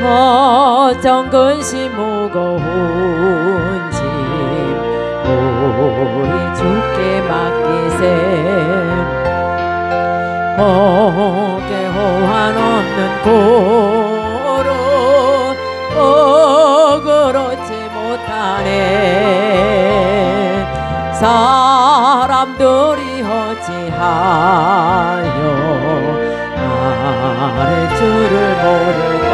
걱정 근심 무거운 짐 우리 주께 맡기세. 고개 호환 없는 고로 그렇지 못하네. 사람들이 어찌하여 나를 줄을 모를까.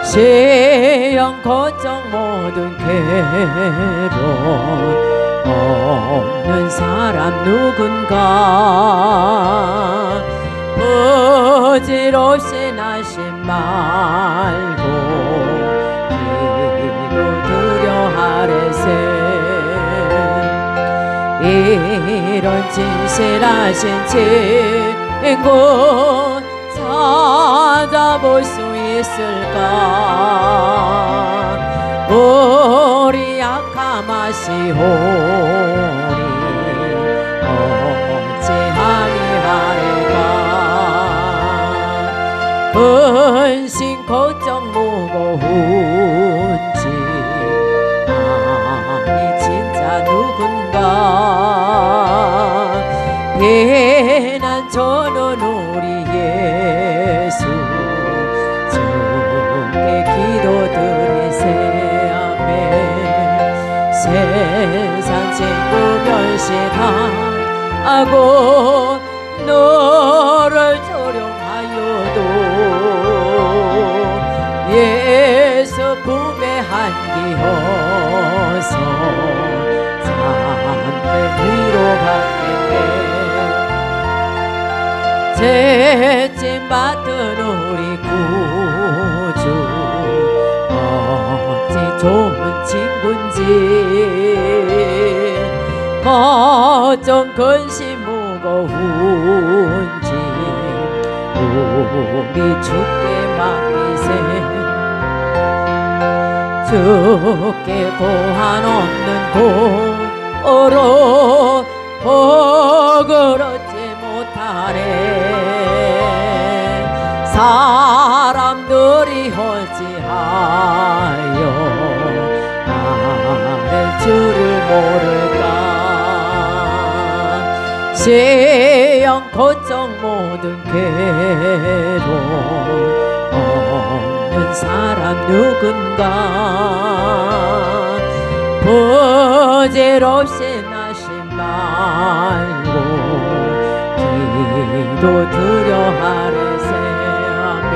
시험 걱정 모든 괴로움 없는 사람 누군가. 부질없이 나심 말고 기도드려 하래세. 이런 진실하신 친구 찾아볼 수 있을까. 우리 약함하시오니 어찌하니 하래까. 근심 걱정 무거운 짐 아니 진짜 누군가. 비난 저는 우리 예수 주께 기도드리세. 아멘. 세상 친구 멸시당하고 너를 조롱하여도 예수 품에 안기어서 참된 위로받겠네. 죄짐 받은 우리 구주 어찌 좋은 친구인지. 걱정 근심 무거운 짐 우리 주께 맡기세. 주께 고한 없는 고로 복을 얻지 못하네. 사람들이 어찌하여 나를 줄을 모를까. 시험 걱정 모든 괴로움 없는 사람 누군가. 부질없이 나심 말고 기도드려 하래세. 아멘.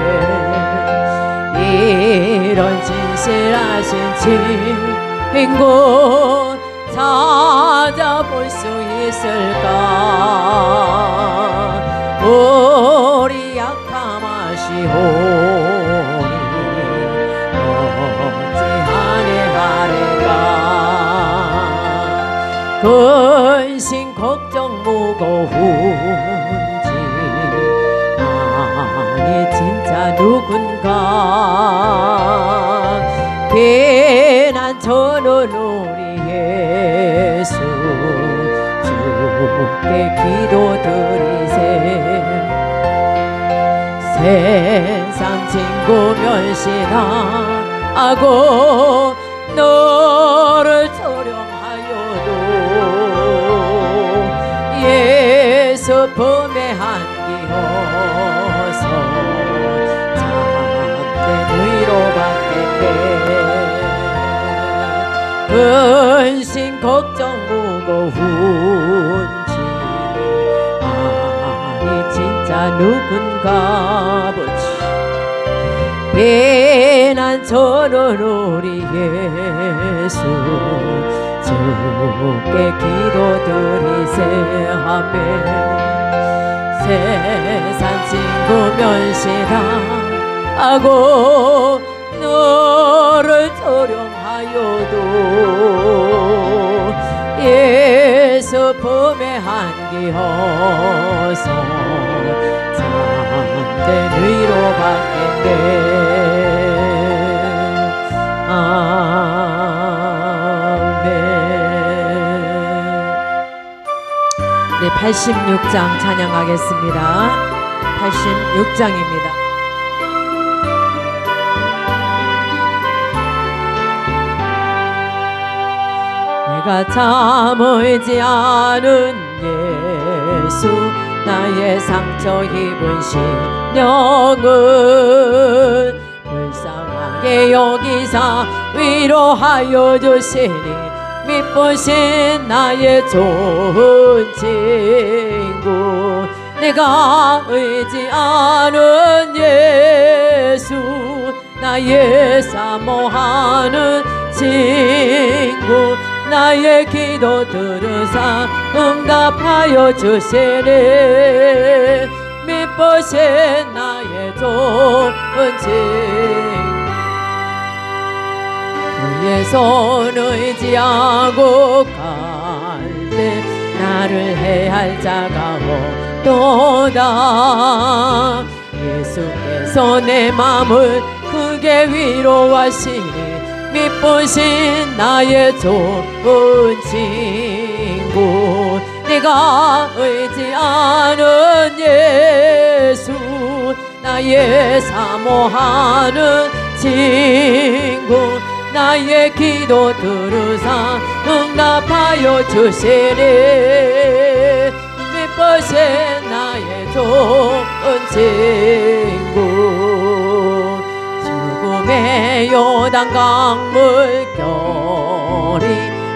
이런 진실하신 친구 찾아볼 수 있을까. 우리 약함하시오니 어찌하네 하래까. 근심 걱정 무거운 짐 아니 진짜 누군가. 비난 저는 우리 예수 주께 기도드리세. 세상 친구 멸시당하고 너를 조롱하여도 예수 품에 안기어서 참된 위로받겠네. 근심 걱정 무거운 짐 아니 진짜 누군가. 보지 비난 저는 우리 예수 주께 기도드리세. 아멘. 세상 친구 멸시당하고 너를 조롱하여도 예수 품에 안기어서 참된 위로받겠네. 아멘. 네, 86장 찬양하겠습니다. 86장입니다. 내가 잠을지 않은 예수 나의 상처 입은 심령은 불쌍하게 여기사 위로하여 주시니 미쁘신 나의 좋은 친구 내가 의지하는 예수 나의 사모하는 친구 나의 기도 들으사 응답하여 주시니 미쁘신 나의 좋은 친구 그의 손 의지하고 갈때 나를 해할 자가 없도다 예수께서 내 맘을 크게 위로하시니 미쁘신 나의 좋은 친구 내가 의지하는 예수 나의 사모하는 친구 나의 기도 들으사 응답하여 주시니 미쁘신 나의 좋은 친구 죽음의 요단강 물결이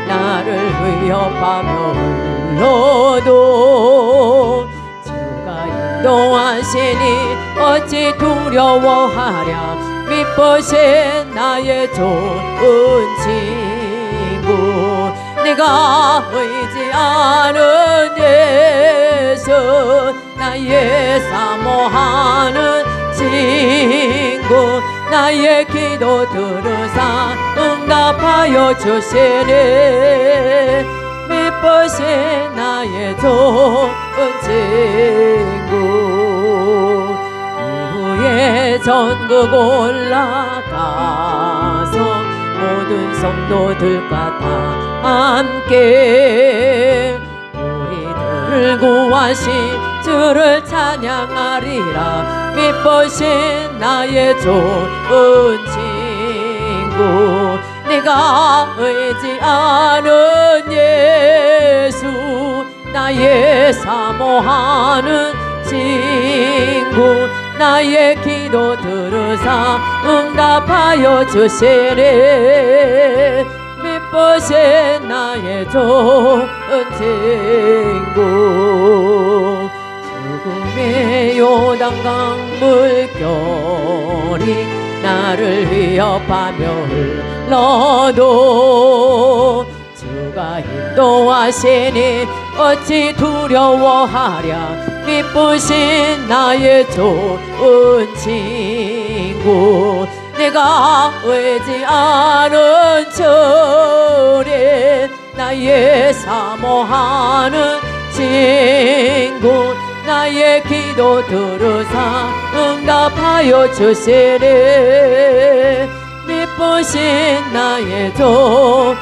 나를 위협하며 흘러도 주가 인도하시니 어찌 두려워하랴 미쁘신 나의 좋은 친구 내가 의지하는 예수 나의 사모하는 친구 나의 기도 들으사 응답하여 주시니 미쁘신 나의 좋은 친구 이후에 전국 올라가서 모든 성도들과 다 함께 우리들을 구하신 주를 찬양하리라 미쁘신 나의 좋은 친구 내가 의지하는 예수 나의 사모하는 친구 나의 기도 들으사 응답하여 주시니 미쁘신 나의 좋은 친구 죽음의 요단강 물결이 나를 위협하며 흘러도 주가 인도하시니 어찌 두려워하랴 미쁘신 나의 좋은 친구 내가 의지하는 주님 나의 사모하는 친구 나의 기도 들으사 응답하여 주시니 미쁘신 나의 좋은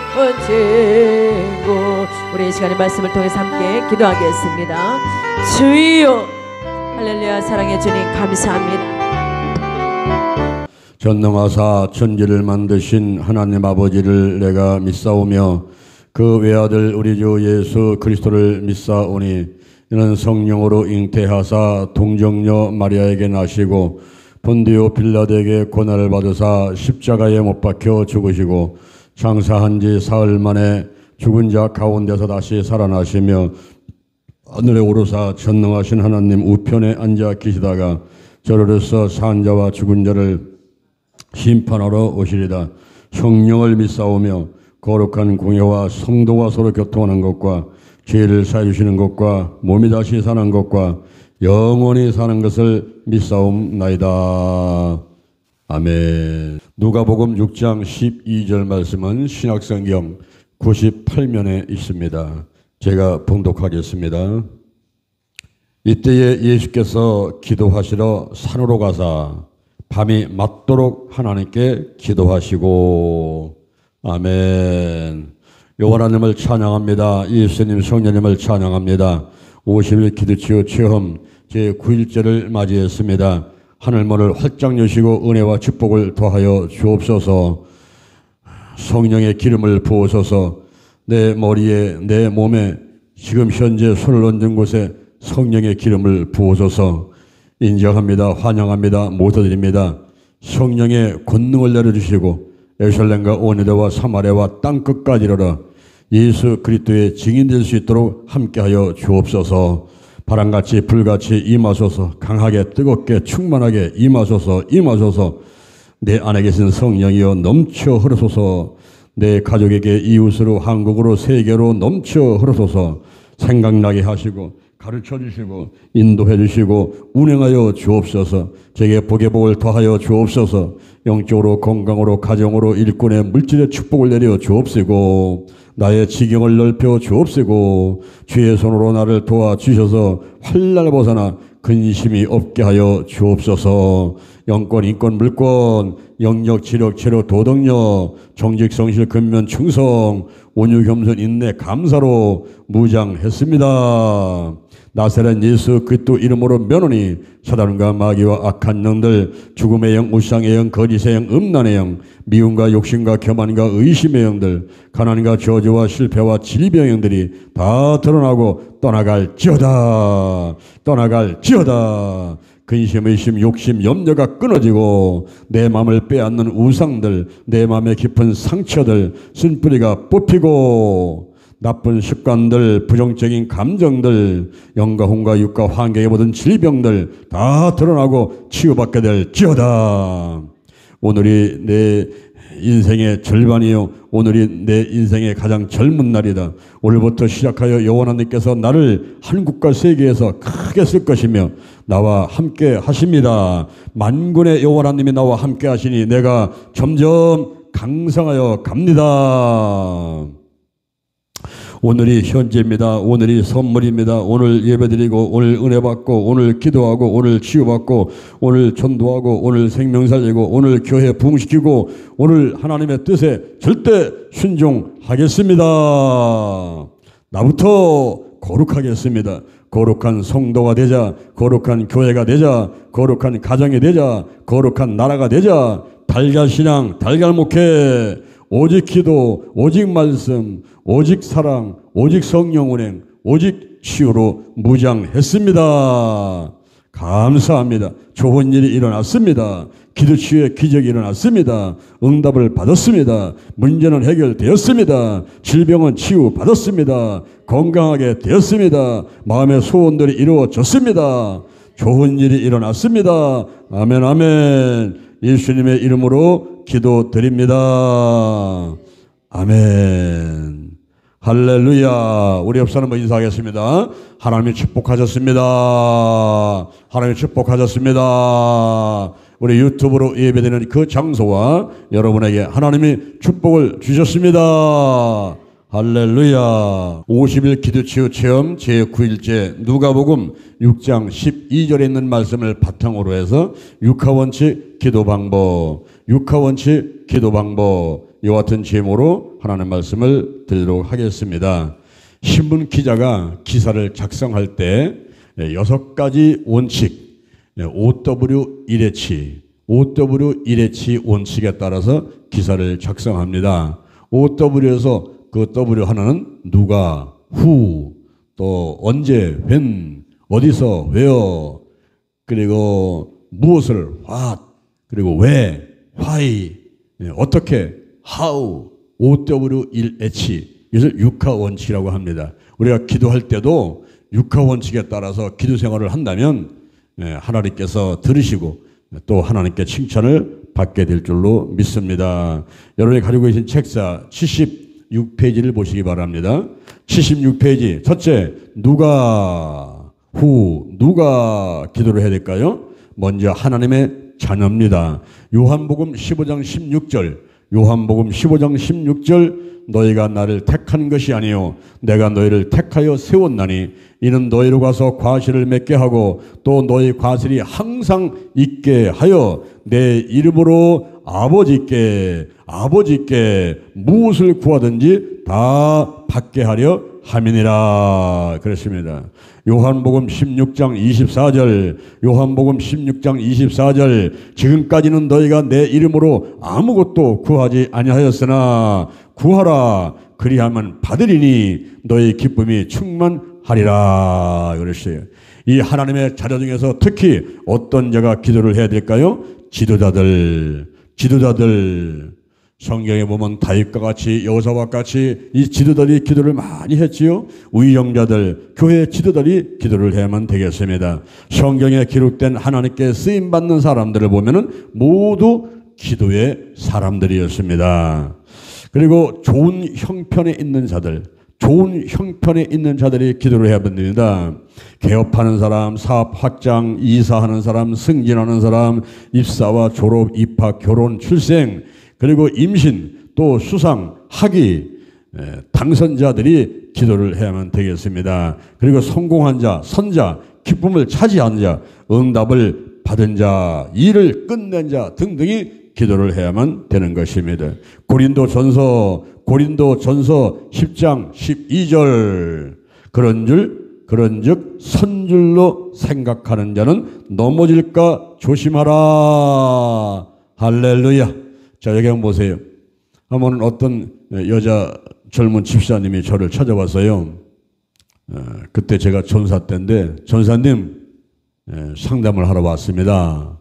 친구 우리 이 시간의 말씀을 통해서 함께 기도하겠습니다. 주여 할렐루야 사랑해 주님 감사합니다. 전능하사 천지를 만드신 하나님 아버지를 내가 믿사오며 그 외아들 우리 주 예수 그리스도를 믿사오니 이는 성령으로 잉태하사 동정녀 마리아에게 나시고 본디오 빌라도에게 고난을 받으사 십자가에 못 박혀 죽으시고 장사한 지 사흘 만에 죽은 자 가운데서 다시 살아나시며 하늘에 오르사 전능하신 하나님 우편에 앉아 계시다가 저로서 산 자와 죽은 자를 심판하러 오시리다. 성령을 믿사오며 거룩한 공예와 성도와 서로 교통하는 것과 죄를 사해 주시는 것과 몸이 다시 사는 것과 영원히 사는 것을 믿사옵나이다. 아멘. 누가복음 6장 12절 말씀은 신약성경 98면에 있습니다. 제가 봉독하겠습니다. 이때에 예수께서 기도하시러 산으로 가사 밤이 맞도록 하나님께 기도하시고 아멘. 여호와 하나님을 찬양합니다. 예수님 성령님을 찬양합니다. 50일 기도치유 체험 제9일째를 맞이했습니다. 하늘문을 활짝 여시고 은혜와 축복을 더하여 주옵소서. 성령의 기름을 부으소서. 내 머리에 내 몸에 지금 현재 손을 얹은 곳에 성령의 기름을 부으소서. 인정합니다. 환영합니다. 모셔드립니다. 성령의 권능을 내려주시고 예루살렘과 오네대와 사마리아와 땅끝까지 이르러 예수 그리스도의 증인 될 수 있도록 함께하여 주옵소서. 바람같이 불같이 임하소서. 강하게 뜨겁게 충만하게 임하소서. 내 안에 계신 성령이여 넘쳐 흐르소서. 내 가족에게 이웃으로 한국으로 세계로 넘쳐 흐르소서. 생각나게 하시고 가르쳐 주시고 인도해 주시고 운행하여 주옵소서. 제게 복의 복을 더하여 주옵소서. 영적으로 건강으로 가정으로 일꾼의 물질의 축복을 내려 주옵시고 나의 지경을 넓혀 주옵시고 주의 손으로 나를 도와주셔서 환난을 벗어나 근심이 없게 하여 주옵소서. 영권, 인권, 물권, 영역, 지력, 체력, 도덕력, 정직, 성실, 근면, 충성, 온유, 겸손, 인내, 감사로 무장했습니다. 나사렛 예수 그리스도 이름으로 면하니 사단과 마귀와 악한 영들, 죽음의 영, 우상의 영, 거짓의 영, 음란의 영, 미움과 욕심과 교만과 의심의 영들, 가난과 저주와 실패와 질병의 영들이 다 드러나고 떠나갈지어다. 근심, 의심, 욕심, 염려가 끊어지고 내 마음을 빼앗는 우상들, 내 마음의 깊은 상처들, 쓴뿌리가 뽑히고 나쁜 습관들, 부정적인 감정들, 영과 혼과 육과 환경의 모든 질병들 다 드러나고 치유받게 될지어다. 오늘이 내 인생의 절반이요, 오늘이 내 인생의 가장 젊은 날이다. 오늘부터 시작하여 여호와 하나님께서 나를 한국과 세계에서 크게 쓸 것이며 나와 함께 하십니다. 만군의 여호와 하나님이 나와 함께 하시니 내가 점점 강성하여 갑니다. 오늘이 현재입니다. 오늘이 선물입니다. 오늘 예배드리고 오늘 은혜 받고 오늘 기도하고 오늘 치유받고 오늘 전도하고 오늘 생명 살리고 오늘 교회 부흥시키고 오늘 하나님의 뜻에 절대 순종하겠습니다. 나부터 거룩하겠습니다. 거룩한 성도가 되자, 거룩한 교회가 되자, 거룩한 가정이 되자, 거룩한 나라가 되자. 달걀신앙, 달걀목회, 오직 기도, 오직 말씀, 오직 사랑, 오직 성령 운행, 오직 치유로 무장했습니다. 감사합니다. 좋은 일이 일어났습니다. 기도 치유의 기적이 일어났습니다. 응답을 받았습니다. 문제는 해결되었습니다. 질병은 치유받았습니다. 건강하게 되었습니다. 마음의 소원들이 이루어졌습니다. 좋은 일이 일어났습니다. 아멘, 아멘. 예수님의 이름으로 기도드립니다. 아멘. 할렐루야. 우리 옆 사람 인사하겠습니다. 하나님이 축복하셨습니다. 하나님이 축복하셨습니다. 우리 유튜브로 예배되는 그 장소와 여러분에게 하나님이 축복을 주셨습니다. 할렐루야. 50일 기도치유 체험 제9일째 누가복음 6장 12절에 있는 말씀을 바탕으로 해서 육하원칙 기도방법, 육하원칙 기도방법, 이와 같은 제목으로 하나님의 말씀을 드리도록 하겠습니다. 신문 기자가 기사를 작성할 때 6가지 원칙, OW1H, OW1H 원칙에 따라서 기사를 작성합니다. OW에서 그 W 하나는 누가, who, 또 언제, when, 어디서, where, 그리고 무엇을, what, 그리고 왜, why, 어떻게, how, OW1H, 이것을 육하원칙이라고 합니다. 우리가 기도할 때도 육하원칙에 따라서 기도 생활을 한다면 하나님께서 들으시고 또 하나님께 칭찬을 받게 될 줄로 믿습니다. 여러분이 가지고 계신 책사 76페이지를 보시기 바랍니다. 76페이지 첫째, 누가, 누가 기도를 해야 될까요? 먼저 하나님의 자녀입니다. 요한복음 15장 16절, 요한복음 15장 16절, 너희가 나를 택한 것이 아니요 내가 너희를 택하여 세웠나니 이는 너희로 가서 과실을 맺게 하고 또 너희 과실이 항상 있게 하여 내 이름으로 아버지께 무엇을 구하든지 다 받게 하려 함이니라 그랬습니다. 요한복음 16장 24절, 요한복음 16장 24절, 지금까지는 너희가 내 이름으로 아무것도 구하지 아니하였으나 구하라 그리하면 받으리니 너희 기쁨이 충만하리라 그랬어요. 이 하나님의 자녀 중에서 특히 어떤 자가 기도를 해야 될까요? 지도자들. 성경에 보면 다윗과 같이 여호사밧 같이 이 지도자들이 기도를 많이 했지요. 위정자들, 교회 지도자들이 기도를 해야만 되겠습니다. 성경에 기록된 하나님께 쓰임 받는 사람들을 보면은 모두 기도의 사람들이었습니다. 그리고 좋은 형편에 있는 자들이 기도를 해야 됩니다. 개업하는 사람, 사업 확장, 이사하는 사람, 승진하는 사람, 입사와 졸업, 입학, 결혼, 출생, 그리고 임신, 또 수상, 학위, 당선자들이 기도를 해야만 되겠습니다. 그리고 성공한 자, 선자, 기쁨을 차지한 자, 응답을 받은 자, 일을 끝낸 자 등등이 기도를 해야만 되는 것입니다. 고린도전서 10장 12절 그런즉 선줄로 생각하는 자는 넘어질까 조심하라. 할렐루야. 자, 여기 한번 보세요. 한번 어떤 여자 젊은 집사님이 저를 찾아왔어요. 그때 제가 전사 때인데, 전사님 상담을 하러 왔습니다.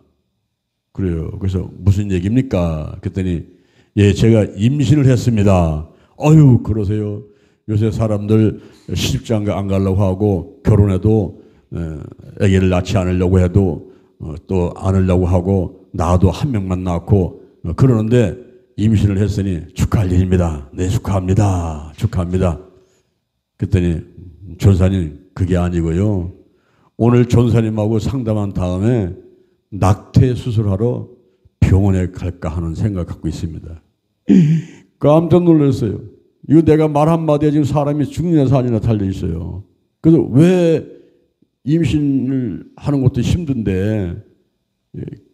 그래요. 그래서 무슨 얘기입니까? 그랬더니 예, 제가 임신을 했습니다. 어휴, 그러세요. 요새 사람들 시집장가 안 가려고 하고 결혼해도 아기를 낳지 않으려고 해도 또 안으려고 하고 낳아도 한 명만 낳고 그러는데 임신을 했으니 축하할 일입니다. 네, 축하합니다. 그랬더니 전사님 그게 아니고요. 오늘 전사님하고 상담한 다음에 낙태 수술하러 병원에 갈까 하는 생각 갖고 있습니다. 깜짝 놀랐어요. 이거 내가 말 한마디에 지금 사람이 죽느냐 사느냐 달려 있어요. 그래서 왜 임신을 하는 것도 힘든데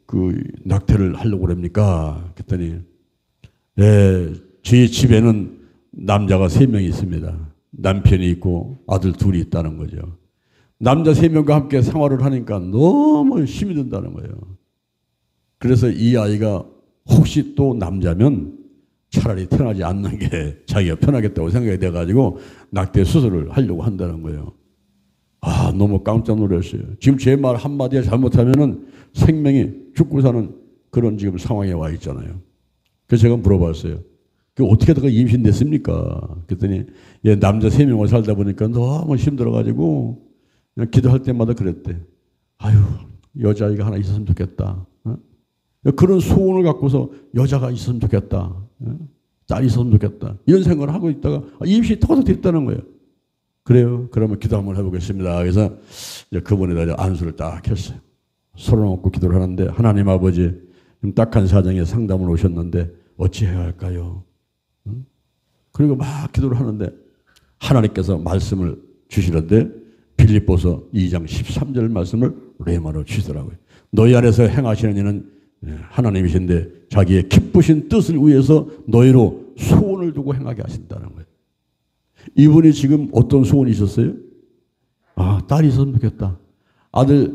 그 낙태를 하려고 그럽니까? 그랬더니 저희 집에는 남자가 3명이 있습니다. 남편이 있고 아들 2이 있다는 거죠. 남자 3명과 함께 생활을 하니까 너무 힘이 든다는 거예요. 그래서 이 아이가 혹시 또 남자면 차라리 태어나지 않는 게 자기가 편하겠다고 생각이 돼가지고 낙태 수술을 하려고 한다는 거예요. 아, 너무 깜짝 놀랐어요. 지금 제 말 한마디에 잘못하면은 생명이 죽고 사는 그런 지금 상황에 와 있잖아요. 그래서 제가 물어봤어요. 그 어떻게 다가 임신됐습니까? 그랬더니 예, 남자 3명을 살다 보니까 너무 힘들어가지고 그냥 기도할 때마다 그랬대. 아유, 여자아이가 하나 있었으면 좋겠다. 그런 소원을 갖고서 여자가 있었으면 좋겠다. 딸이 있었으면 좋겠다. 이런 생각을 하고 있다가 임신이 터져 됐다는 거예요. 그래요. 그러면 기도 한번 해보겠습니다. 그래서 이제 그분에다 안수를 딱 켰어요. 서로 놓고 기도를 하는데 하나님 아버지 딱한 사정에 상담을 오셨는데 어찌해야 할까요? 그리고 막 기도를 하는데 하나님께서 말씀을 주시는데 빌립보서 2장 13절 말씀을 레마로 주시더라고요. 너희 안에서 행하시는 이는 하나님이신데 자기의 기쁘신 뜻을 위해서 너희로 소원을 두고 행하게 하신다는 거예요. 이분이 지금 어떤 소원이 있었어요? 아, 딸이 있었으면 좋겠다. 아들,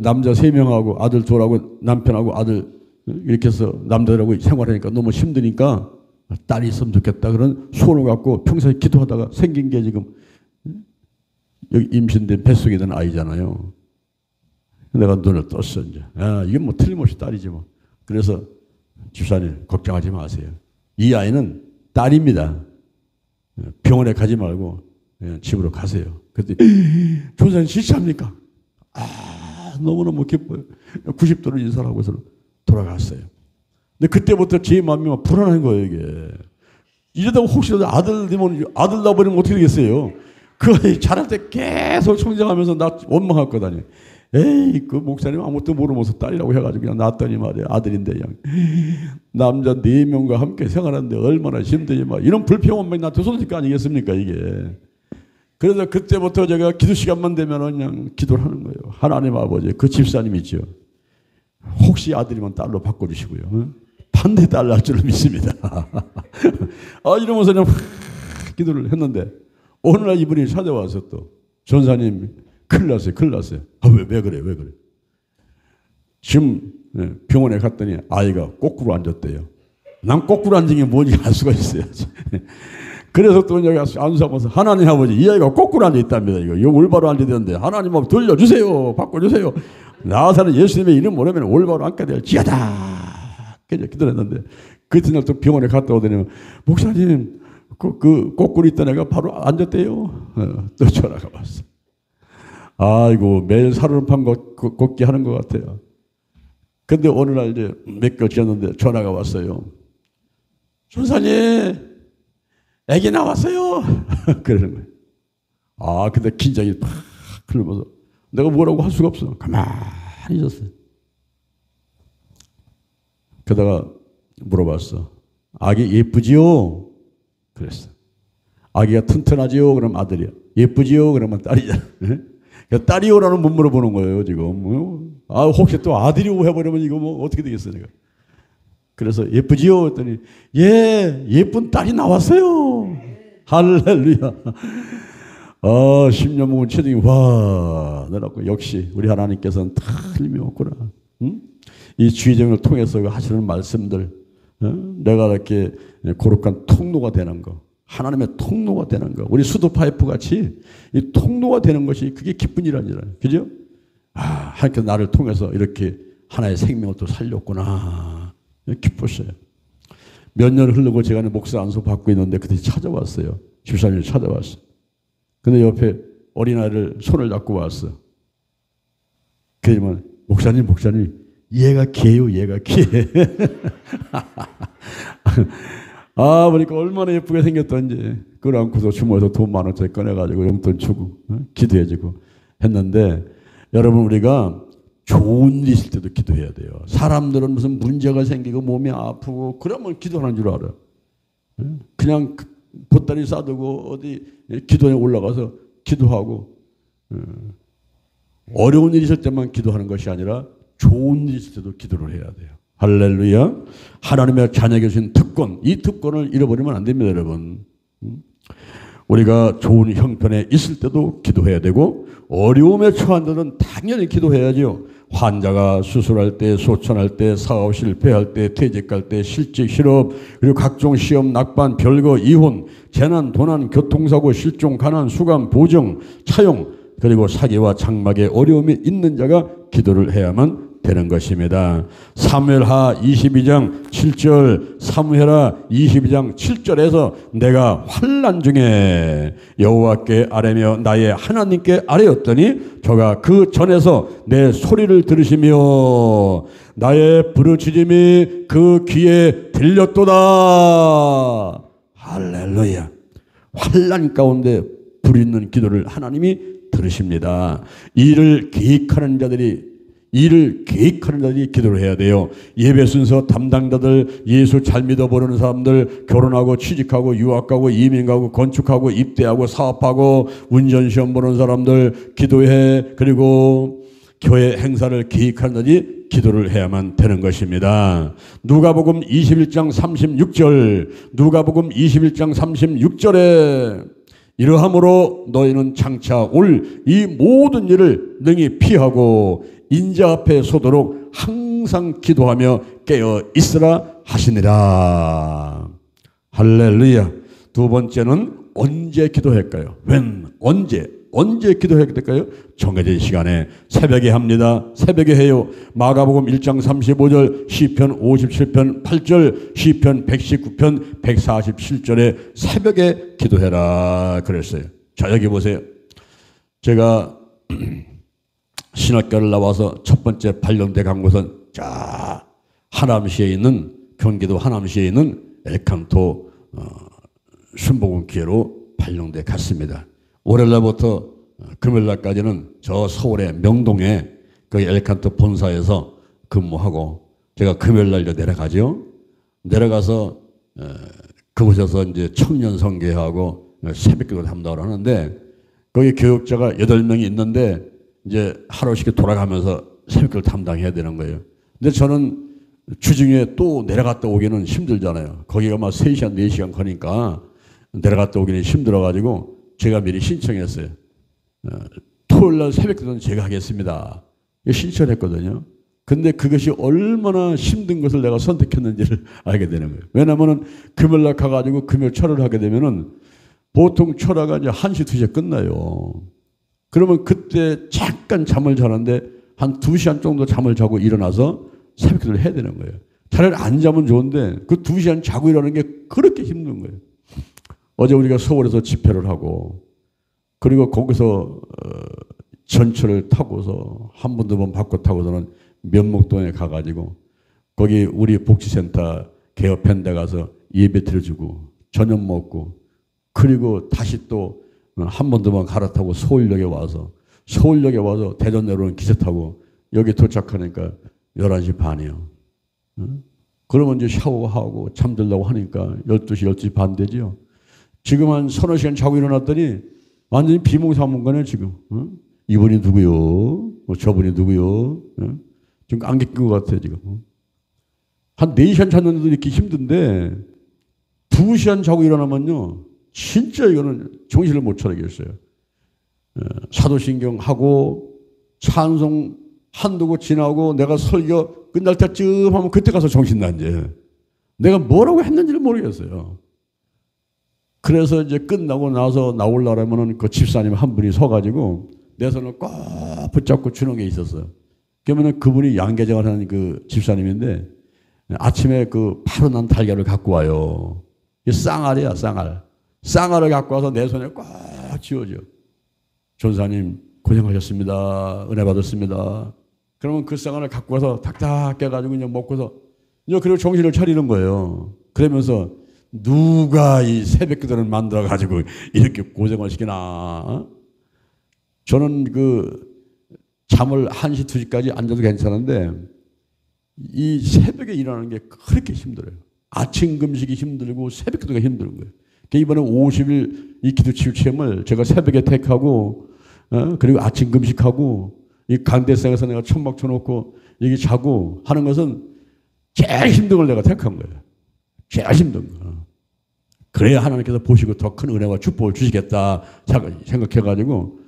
남자 3명하고 아들 2하고 남편하고 아들 이렇게 해서 남자들하고 생활하니까 너무 힘드니까 딸이 있으면 좋겠다. 그런 소원을 갖고 평소에 기도하다가 생긴 게 지금 여기 임신된 뱃속에 있는 아이잖아요. 내가 눈을 떴어, 이제. 아, 이건 뭐 틀림없이 딸이지 뭐. 그래서 집사님, 걱정하지 마세요. 이 아이는 딸입니다. 병원에 가지 말고 집으로 가세요. 그랬더니, 조사님 진짜입니까? 아, 너무너무 기뻐요. 90도로 인사를 하고서 돌아갔어요. 근데 그때부터 제 마음이 막 불안한 거예요, 이게. 이러다가 혹시라도 아들 낳아버리면 어떻게 되겠어요? 그 아이 자랄 때 계속 성장하면서 나 원망할 거다니. 에이, 그 목사님 아무것도 모르면서 딸이라고 해가지고 그냥 낳았더니 말이야. 아들인데 그냥. 남자 4명과 함께 생활하는데 얼마나 힘들지 막. 이런 불평원만이 나한테 쏟아질 거 아니겠습니까, 이게. 그래서 그때부터 제가 기도 시간만 되면 그냥 기도를 하는 거예요. 하나님 아버지, 그 집사님 있죠. 혹시 아들이면 딸로 바꿔주시고요. 응? 반드시 딸 낳을 줄 믿습니다. 아, 이러면서 그냥 기도를 했는데 어느 날 이분이 찾아와서 또 전사님 큰일 났어요. 큰일 났어요. 아, 왜 그래? 왜 그래? 지금 병원에 갔더니 아이가 거꾸로 앉았대요. 난 거꾸로 앉은 게 뭔지 알 수가 있어야지. 그래서 또 여기 안수하면서 하나님 아버지 이 아이가 거꾸로 앉아 있답니다. 이거 올바로 앉아야 되는데 하나님 한번 돌려주세요. 바꿔주세요. 나사는 예수님의 이름 모르면 올바로 앉게 될지어다. 기도를 했는데 그 이튿날 또 병원에 갔다 오더니 목사님 그 거꾸로 있던 애가 바로 앉았대요. 또 전화가 왔어. 아이고 매일 살얼음판 걷기 하는 것 같아요. 근데 어느 날 이제 몇 개월 지났는데 전화가 왔어요. 전사님, 애기 나왔어요. 그러는 거예요. 아, 근데 긴장이 팍 흐르면서 내가 뭐라고 할 수가 없어. 가만히 있었어요. 그러다가 물어봤어. 아기 예쁘지요? 그랬어. 아기가 튼튼하지요? 그럼 아들이야. 예쁘지요? 그러면 딸이야. 딸이요라는 못 물어보는 거예요, 지금. 아, 혹시 또 아들이요 해버리면 이거 뭐 어떻게 되겠어, 내가. 그래서 예쁘지요? 했더니, 예, 예쁜 딸이 나왔어요. 할렐루야. 아, 10년 먹은 체중이 와, 내라고. 역시 우리 하나님께서는 틀림이 없구나. 응? 이 주의정을 통해서 하시는 말씀들, 내가 이렇게 거룩한 통로가 되는 거. 하나님의 통로가 되는 거. 우리 수도 파이프 같이 이 통로가 되는 것이 그게 기쁜 일 아니잖아요. 그죠? 아, 하나님께서 나를 통해서 이렇게 하나의 생명을 또 살렸구나. 기뻤어요. 몇 년 흐르고 제가 목사 안수 받고 있는데 그때 찾아왔어요. 집사님이 찾아왔어. 근데 옆에 어린아이를 손을 잡고 왔어. 그러면 목사님, 얘가 개요, 얘가 개. 아, 보니까 얼마나 예쁘게 생겼던지. 그걸 안고서 주머니에서 돈 10,000원짜리 꺼내가지고 용돈 주고, 기도해주고 했는데, 여러분, 우리가 좋은 일 있을 때도 기도해야 돼요. 사람들은 무슨 문제가 생기고 몸이 아프고, 그러면 기도하는 줄 알아요. 그냥 보따리 싸두고 어디 기도에 올라가서 기도하고, 어려운 일 있을 때만 기도하는 것이 아니라 좋은 일 있을 때도 기도를 해야 돼요. 할렐루야. 하나님의 자녀에게 주신 특권, 이 특권을 잃어버리면 안 됩니다, 여러분. 우리가 좋은 형편에 있을 때도 기도해야 되고 어려움에 처한 데는 당연히 기도해야죠. 환자가 수술할 때, 소천할 때, 사업 실패할 때, 퇴직할 때, 실직, 실업, 그리고 각종 시험, 낙반, 별거, 이혼, 재난, 도난, 교통사고, 실종, 가난, 수감, 보정, 차용, 그리고 사기와 장막에 어려움이 있는 자가 기도를 해야만 되는 것입니다. 사무엘하 22장 7절, 사무엘하 22장 7절에서 내가 환난 중에 여호와께 아뢰며 나의 하나님께 아뢰었더니 저가 그 전에서 내 소리를 들으시며 나의 부르짖음이 그 귀에 들렸도다. 할렐루야. 환난 가운데 부르짖는 기도를 하나님이 들으십니다. 일을 계획하는 자들이 기도를 해야 돼요. 예배 순서 담당자들, 예수 잘 믿어보는 사람들, 결혼하고 취직하고 유학가고 이민가고 건축하고 입대하고 사업하고 운전시험 보는 사람들 기도해. 그리고 교회 행사를 계획하는 자들이 기도를 해야만 되는 것입니다. 누가복음 21장 36절, 누가복음 21장 36절에 이러함으로 너희는 장차 올 이 모든 일을 능히 피하고 인자 앞에 서도록 항상 기도하며 깨어 있으라 하시니라. 할렐루야. 두 번째는 언제 기도할까요? 언제 기도해야 될까요? 정해진 시간에 새벽에 합니다. 새벽에 해요. 마가복음 1장 35절, 시편 57편 8절, 시편 119편 147절에 새벽에 기도해라 그랬어요. 자, 여기 보세요. 제가 신학교를 나와서 첫 번째 발령대 간 곳은 자, 하남시에 있는, 경기도 하남시에 있는 엘칸토 순복음교회로 발령대 갔습니다. 월요일날부터 금요일날까지는 저 서울의 명동에 그 엘칸토 본사에서 근무하고 제가 금요일날 내려가죠. 내려가서 그곳에서 이제 청년 선교하고 새벽기도 담당을 하는데 거기 교육자가 8명이 있는데 이제 하루씩 돌아가면서 새벽기를 담당해야 되는 거예요. 근데 저는 주중에 또 내려갔다 오기는 힘들잖아요. 거기가 막 3시간, 4시간 가니까 내려갔다 오기는 힘들어가지고 제가 미리 신청했어요. 토요일 날 새벽 기도는 제가 하겠습니다. 신청을 했거든요. 근데 그것이 얼마나 힘든 것을 내가 선택했는지를 알게 되는 거예요. 왜냐하면 금요일 날 가가지고 금요일 철을 하게 되면은 보통 철화가 이제 1시, 2시에 끝나요. 그러면 그때 잠깐 잠을 자는데 한 2시간 정도 잠을 자고 일어나서 새벽 기도를 해야 되는 거예요. 차라리 안 자면 좋은데 그 2시간 자고 일어나는 게 그렇게 힘든 거예요. 어제 우리가 서울에서 집회를 하고 그리고 거기서 전철을 타고서 한 번, 두 번 바꿔 타고서는 면목동에 가가지고 거기 우리 복지센터 개업한 데 가서 예배 드려주고 저녁 먹고 그리고 다시 또 한 번, 두 번 갈아타고 서울역에 와서 대전 내려오는 기차 타고 여기 도착하니까 11시 반이에요. 그러면 이제 샤워하고 잠들려고 하니까 12시, 12시 반 되지요. 지금 한 서너 시간 자고 일어났더니 완전히 비몽사몽간에 지금. 이분이 누구요? 저분이 누구요? 좀 안개 낀 것 같아요, 지금. 한 4시간 잤는데도 이렇게 힘든데 2시간 자고 일어나면요. 진짜 이거는 정신을 못 차리겠어요. 사도신경 하고 찬송 한두고 지나고 내가 설교 끝날 때쯤 하면 그때 가서 정신 난지. 내가 뭐라고 했는지를 모르겠어요. 그래서 이제 끝나고 나서 나오려면 그 집사님 한 분이 서가지고 내 손을 꼭 붙잡고 주는 게 있었어요. 그러면 그분이 양계장을 하는 그 집사님인데 아침에 그 바로 난 달걀을 갖고 와요. 쌍알이야, 쌍알. 쌍알을 갖고 와서 내 손에 꽉 쥐어줘. 전사님 고생하셨습니다. 은혜 받았습니다. 그러면 그 쌍알을 갖고 와서 탁탁 깨가지고 이제 먹고서 이제 그리고 정신을 차리는 거예요. 그러면서 누가 이 새벽 기도를 만들어가지고 이렇게 고생을 시키나. 저는 그 잠을 1시, 2시까지 앉아도 괜찮은데 이 새벽에 일어나는 게 그렇게 힘들어요. 아침 금식이 힘들고 새벽 기도가 힘든 거예요. 이번에 50일 이 기도 치유 체험을 제가 새벽에 택하고 그리고 아침 금식하고 이 강대상에서 내가 천막 쳐놓고 여기 자고 하는 것은 제일 힘든 걸 내가 택한 거예요. 제일 힘든 거. 그래야 하나님께서 보시고 더 큰 은혜와 축복을 주시겠다 생각해가지고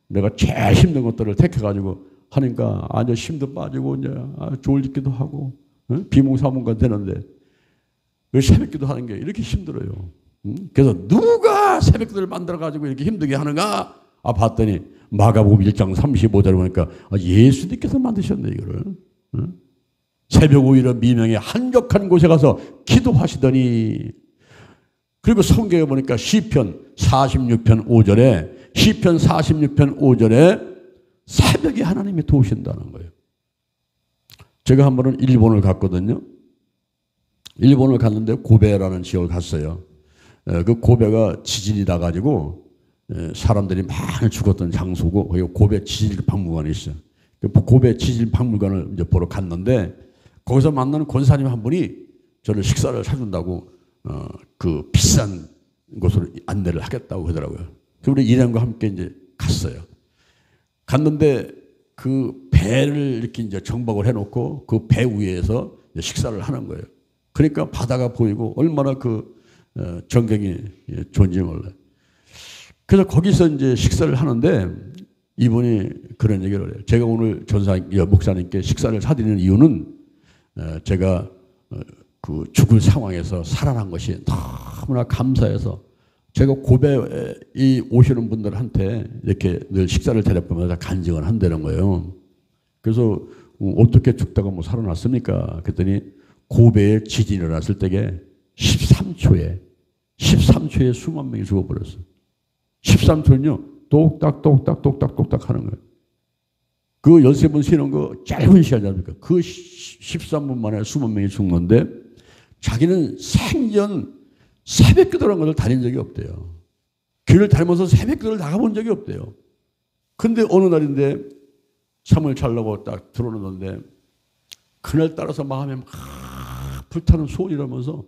내가 제일 힘든 것들을 택해가지고 하니까 아주 힘도 빠지고 이제 졸리기도 하고 비몽사몽간 되는데 왜 새벽기도 하는 게 이렇게 힘들어요. 그래서 누가 새벽기도를 만들어가지고 이렇게 힘들게 하는가? 봤더니 마가복음 1장 35절에 보니까 예수님께서 만드셨네 이거를. 새벽 오히려 미명의 한적한 곳에 가서 기도하시더니 그리고 성경에 보니까 시편 46편 5절에 새벽에 하나님이 도우신다는 거예요. 제가 한 번은 일본을 갔거든요. 일본을 갔는데 고베라는 지역을 갔어요. 그 고베가 지진이 나가지고 사람들이 많이 죽었던 장소고 거기 고베 지질 박물관이 있어요. 그 고베 지질 박물관을 이제 보러 갔는데 거기서 만나는 권사님 한 분이 저를 식사를 사준다고 그 비싼 곳으로 안내를 하겠다고 하더라고요. 그 우리 일행과 함께 이제 갔어요. 갔는데 그 배를 이렇게 이제 정박을 해놓고 그 배 위에서 식사를 하는 거예요. 그러니까 바다가 보이고 얼마나 그 전경이 좋은지 몰라요. 그래서 거기서 이제 식사를 하는데 이분이 그런 얘기를 해요. 제가 오늘 목사님께 식사를 사드리는 이유는 제가 그 죽을 상황에서 살아난 것이 너무나 감사해서 제가 고베에 오시는 분들한테 이렇게 늘 식사를 대접하면서 간증을 한다는 거예요. 그래서 어떻게 죽다가 뭐 살아났습니까? 그랬더니 고베에 지진이 일어났을 때에 13초에 수만 명이 죽어버렸어요. 13초는요 똑딱똑딱 하는 거예요. 그 13번 쉬는 거 짧은 시간이 아닙니까? 그 13분 만에 수만 명이 죽는데 자기는 생전 새벽 기도라는 것을 다닌 적이 없대요. 길을 닮아서 새벽 기도를 나가본 적이 없대요. 근데 어느 날인데 잠을 자려고 딱 들어오는데 그날 따라서 마음에 막 불타는 소원이라면서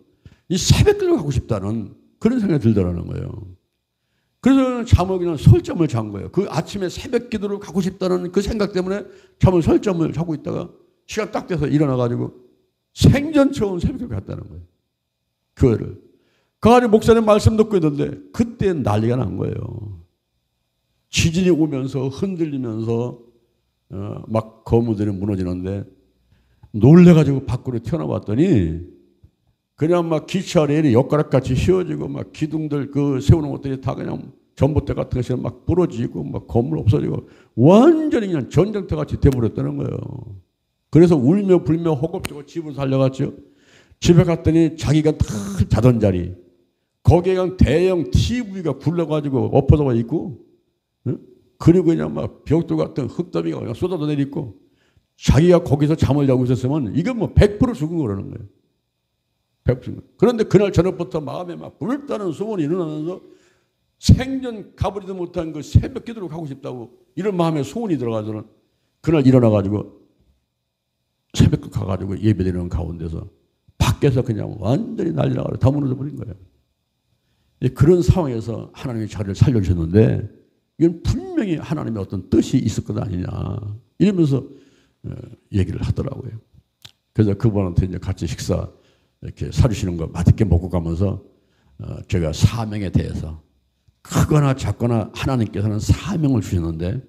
이 새벽 기도를 가고 싶다는 그런 생각이 들더라는 거예요. 그래서 잠을 그냥 설잠을 잔 거예요. 그 아침에 새벽 기도를 가고 싶다는 그 생각 때문에 설잠을 자고 있다가 시간 딱 돼서 일어나가지고 생전 처음 새벽 기도를 갔다는 거예요. 교회를. 가가지고 목사님 말씀 듣고 있는데 그때 난리가 난 거예요. 지진이 오면서 흔들리면서 막 건물들이 무너지는데 놀래가지고 밖으로 튀어나왔더니 그냥 막 기차 레일이 엿가락같이 휘어지고 막 기둥들 그 세우는 것들이 다 그냥 전봇대 같은 것이 막 부러지고 막 건물 없어지고 완전히 그냥 전쟁터 같이 돼버렸다는 거예요. 그래서 울며 불며 허겁지겁 집으로 달려갔죠. 집에 갔더니 자기가 다 자던 자리 거기에 그냥 대형 TV가 굴러가지고 엎어져 있고 그리고 그냥 막 벽돌 같은 흙더미가 그냥 쏟아져 내리고 자기가 거기서 잠을 자고 있었으면 이건 뭐 100% 죽은 거라는 거예요. 100%. 그런데 그날 저녁부터 마음에 막 불타는 소문이 일어나면서 생전 가버리도 못한 그 새벽 기도를 가고 싶다고 이런 마음에 소원이 들어가서는 그날 일어나가지고 새벽 가가지고 예배드리는 가운데서 밖에서 그냥 완전히 난리 나가지고 다 무너져 버린 거예요. 그런 상황에서 하나님이 자리를 살려주셨는데 이건 분명히 하나님의 어떤 뜻이 있을 것 아니냐 이러면서 얘기를 하더라고요. 그래서 그분한테 이제 같이 식사 이렇게 사주시는 거 맛있게 먹고 가면서 제가 사명에 대해서 크거나 작거나 하나님께서는 사명을 주셨는데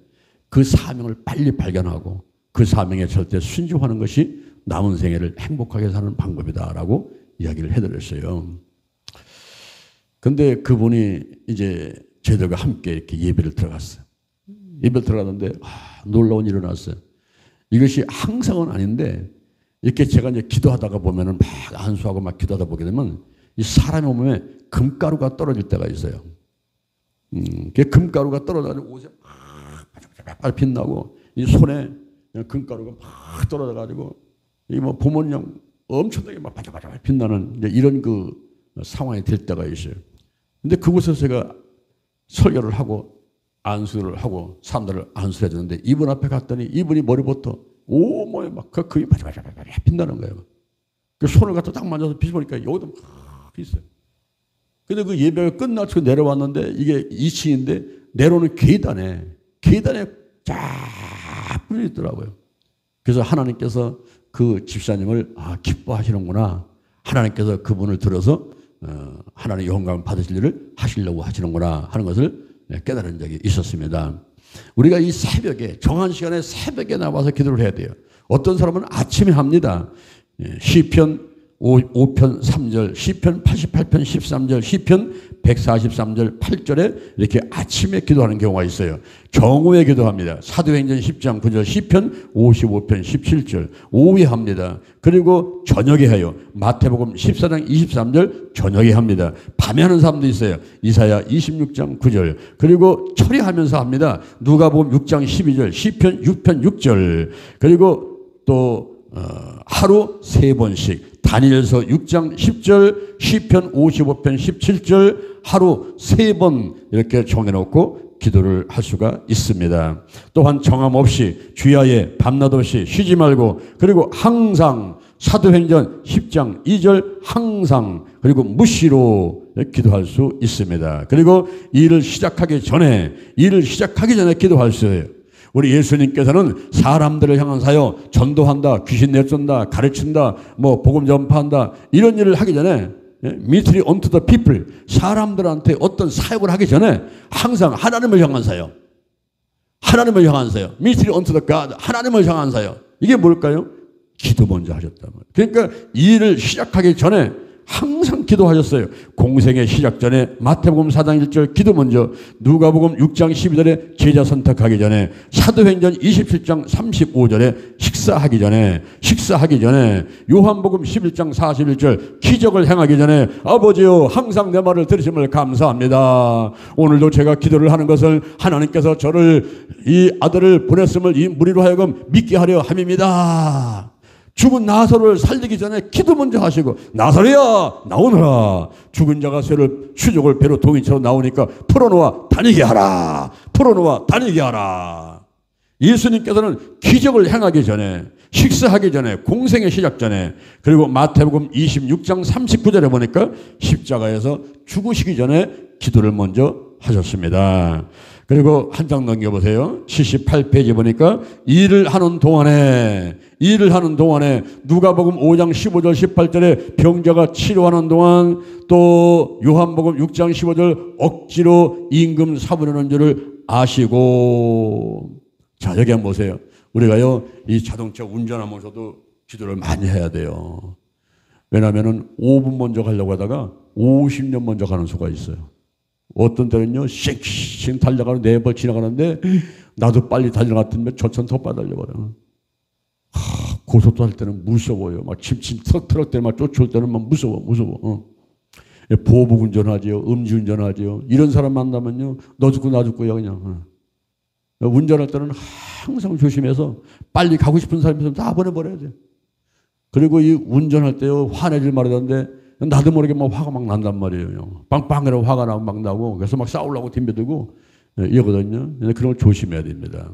그 사명을 빨리 발견하고 그 사명에 절대 순종하는 것이 남은 생애를 행복하게 사는 방법이다라고 이야기를 해드렸어요. 근데 그분이 이제 저희들과 함께 이렇게 예배를 들어갔어요. 예배를 들어갔는데 놀라운 일이 일어났어요. 이것이 항상은 아닌데 이렇게 제가 이제 기도하다가 보면은 막 안수하고 막 기도하다 보게 되면 이 사람의 몸에 금가루가 떨어질 때가 있어요. 그 금가루가 떨어져가지고 옷에 막 빛나고 이 손에 금가루가 막 떨어져가지고 이 뭐 부모님 엄청나게 막 바짝바짝 빛나는 이제 이런 그 상황이 될 때가 있어요. 근데 그곳에서 제가 설교를 하고 안수를 하고 사람들을 안수해 주는데 이분 앞에 갔더니 이분이 머리부터 온몸에 막 금이 바짝바짝 빛나는 거예요. 그 손을 갖다 딱 만져서 빛이 보니까 여기도 막 있어요. 근데 그 예배가 끝나고 내려왔는데 이게 2층인데 내려오는 계단에 쫙 뿌려 있더라고요. 그래서 하나님께서 그 집사님을 기뻐하시는구나. 하나님께서 그분을 들어서 하나님의 영광을 받으실 일을 하시려고 하시는구나 하는 것을 깨달은 적이 있었습니다. 우리가 이 새벽에 정한 시간에 새벽에 나와서 기도를 해야 돼요. 어떤 사람은 아침에 합니다. 시편 5편 3절, 시편 88편 13절, 시편 143절 8절에 이렇게 아침에 기도하는 경우가 있어요. 정오에 기도합니다. 사도행전 10장 9절, 시편 55편 17절 오후에 합니다. 그리고 저녁에 해요. 마태복음 14장 23절 저녁에 합니다. 밤에 하는 사람도 있어요. 이사야 26장 9절 그리고 처리하면서 합니다. 누가복음 6장 12절, 시편 6편 6절 그리고 또 하루 3번씩 다니엘서 6장 10절, 시편 55편 17절 하루 3번 이렇게 정해놓고 기도를 할 수가 있습니다. 또한 정함 없이 주야에 밤낮 없이 쉬지 말고 그리고 항상 사도행전 10장 2절 항상 그리고 무시로 기도할 수 있습니다. 그리고 일을 시작하기 전에 기도할 수 있어요. 우리 예수님께서는 사람들을 향하여 전도한다, 귀신 내쫓는다, 가르친다, 뭐 복음 전파한다 이런 일을 하기 전에 ministry unto the people 사람들한테 어떤 사역을 하기 전에 항상 하나님을 향한 사역, ministry unto the God 하나님을 향한 사역 이게 뭘까요? 기도 먼저 하셨단 말이에요. 그러니까 이 일을 시작하기 전에 항상 기도하셨어요. 공생의 시작 전에 마태복음 4장 1절 기도 먼저, 누가복음 6장 12절에 제자 선택하기 전에, 사도행전 27장 35절에 식사하기 전에, 요한복음 11장 41절 기적을 행하기 전에 아버지여 항상 내 말을 들으심을 감사합니다. 오늘도 제가 기도를 하는 것을 하나님께서 저를 이 아들을 보냈음을 이 무리로 하여금 믿게 하려 함입니다. 죽은 나사로를 살리기 전에 기도 먼저 하시고 나사로야 나오너라. 죽은 자가 쇠를 수족을 배로 동이처럼 나오니까 풀어놓아 다니게 하라. 예수님께서는 기적을 행하기 전에, 식사하기 전에, 공생의 시작 전에, 그리고 마태복음 26장 39절에 보니까 십자가에서 죽으시기 전에 기도를 먼저 하셨습니다. 그리고 한 장 넘겨보세요. 78페이지 보니까 일을 하는 동안에 누가복음 5장 15절 18절에 병자가 치료하는 동안 또 요한복음 6장 15절 억지로 임금 사부하는 줄을 아시고. 자, 여기 한번 보세요. 우리가요 이 자동차 운전하면서도 기도를 많이 해야 돼요. 왜냐하면 5분 먼저 가려고 하다가 50년 먼저 가는 수가 있어요. 어떤 때는요 씩씩 달려가는 4번 지나가는데 나도 빨리 달려갔더니 저천 더 빨리 달려버려. 고속도 할 때는 무서워요. 막 트럭 때는 막 쫓아올 때는 막 무서워. 보복 운전하지요, 음주운전하지요. 이런 사람 만나면요 너 죽고 나 죽고요 그냥. 운전할 때는 항상 조심해서 빨리 가고 싶은 사람이 있으면 다 보내버려야 돼. 그리고 이 운전할 때요 화내질 말하던데 나도 모르게 막 화가 막 난단 말이에요. 빵빵이라고 화가 막 나고 그래서 막 싸우려고 덤벼들고 이러거든요. 그런 걸 조심해야 됩니다.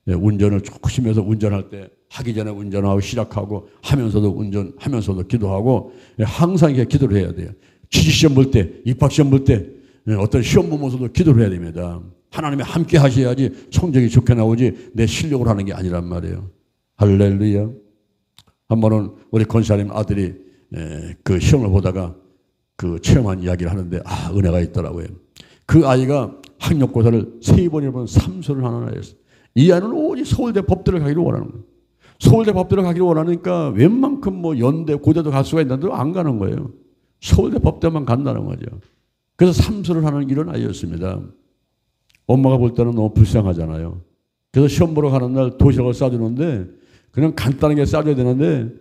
운전을 조심해서 운전할 때 하기 전에 운전하고 시작하고 하면서도 운전하면서도 기도하고 항상 이렇게 기도를 해야 돼요. 취직시험 볼 때, 입학시험 볼 때 어떤 시험 보면서도 기도를 해야 됩니다. 하나님이 함께 하셔야지 성적이 좋게 나오지 내 실력으로 하는 게 아니란 말이에요. 할렐루야. 한 번은 우리 권사님 아들이 그 시험을 보다가 그 체험한 이야기를 하는데 은혜가 있더라고요. 그 아이가 학력고사를 3번이나 삼수를 하는 아이였어요. 이 아이는 오직 서울대 법대를 가기를 원하는 거예요. 서울대 법대를 가기를 원하니까 웬만큼 뭐 연대 고대도 갈 수가 있는데도 안 가는 거예요. 서울대 법대만 간다는 거죠. 그래서 삼수를 하는 이런 아이였습니다. 엄마가 볼 때는 너무 불쌍하잖아요. 그래서 시험 보러 가는 날 도시락을 싸주는데 그냥 간단하게 싸줘야 되는데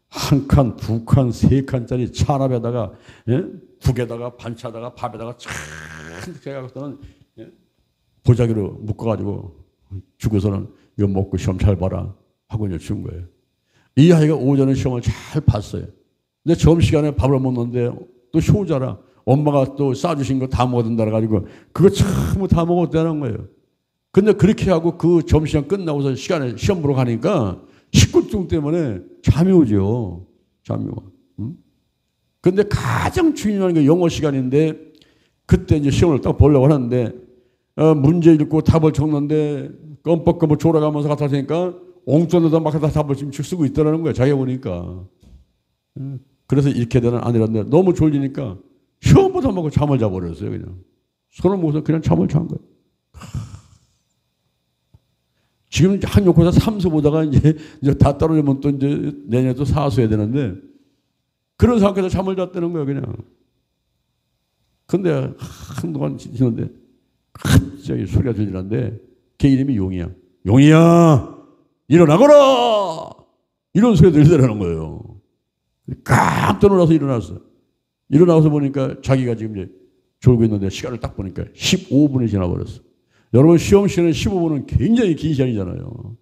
한 칸, 두 칸, 세 칸짜리 차납에다가 국에다가 반차에다가 밥에다가 쫙 해갖고서는 보자기로 묶어가지고 주고서는 이거 먹고 시험 잘 봐라 하고 이제 준 거예요. 이 아이가 오전에 시험을 잘 봤어요. 근데 점심시간에 밥을 먹는데 또 효자라 엄마가 또 싸주신 거 다 먹어둔다 그래가지고 그거 전부 다 먹었다는 거예요. 근데 그렇게 하고 그 점심시간 끝나고서 시간에 시험 보러 가니까 식곤증 때문에 잠이 오죠. 잠이 와. 근데 가장 중요한 게 영어 시간인데 그때 이제 시험을 딱 보려고 하는데 문제 읽고 답을 적는데 껌뻑껌뻑 졸아가면서 갖다 대니까 옹전에다 막 갖다 답을 지금 쓰고 있더라는 거예요. 자기가 보니까. 그래서 이렇게 되는 아니란데 너무 졸리니까 시험보다 먹고 잠을 자버렸어요. 그냥. 손을 모아서 그냥 잠을 잔 거예요. 지금 학력고사 3수 보다가 이제 다 떨어지면 또 이제 내년에 또 4수 해야 되는데 그런 상태에서 잠을 잤다는 거예요, 그냥. 근데 한동안 지는데 갑자기 소리가 들리는데 걔 이름이 용이야. 용이야! 일어나거라! 이런 소리가 들리더라는 거예요. 깜짝 놀라서 일어났어. 일어나서 보니까 자기가 지금 이제 졸고 있는데 시간을 딱 보니까 15분이 지나버렸어. 여러분 시험 시간에 15분은 굉장히 긴 시간이잖아요.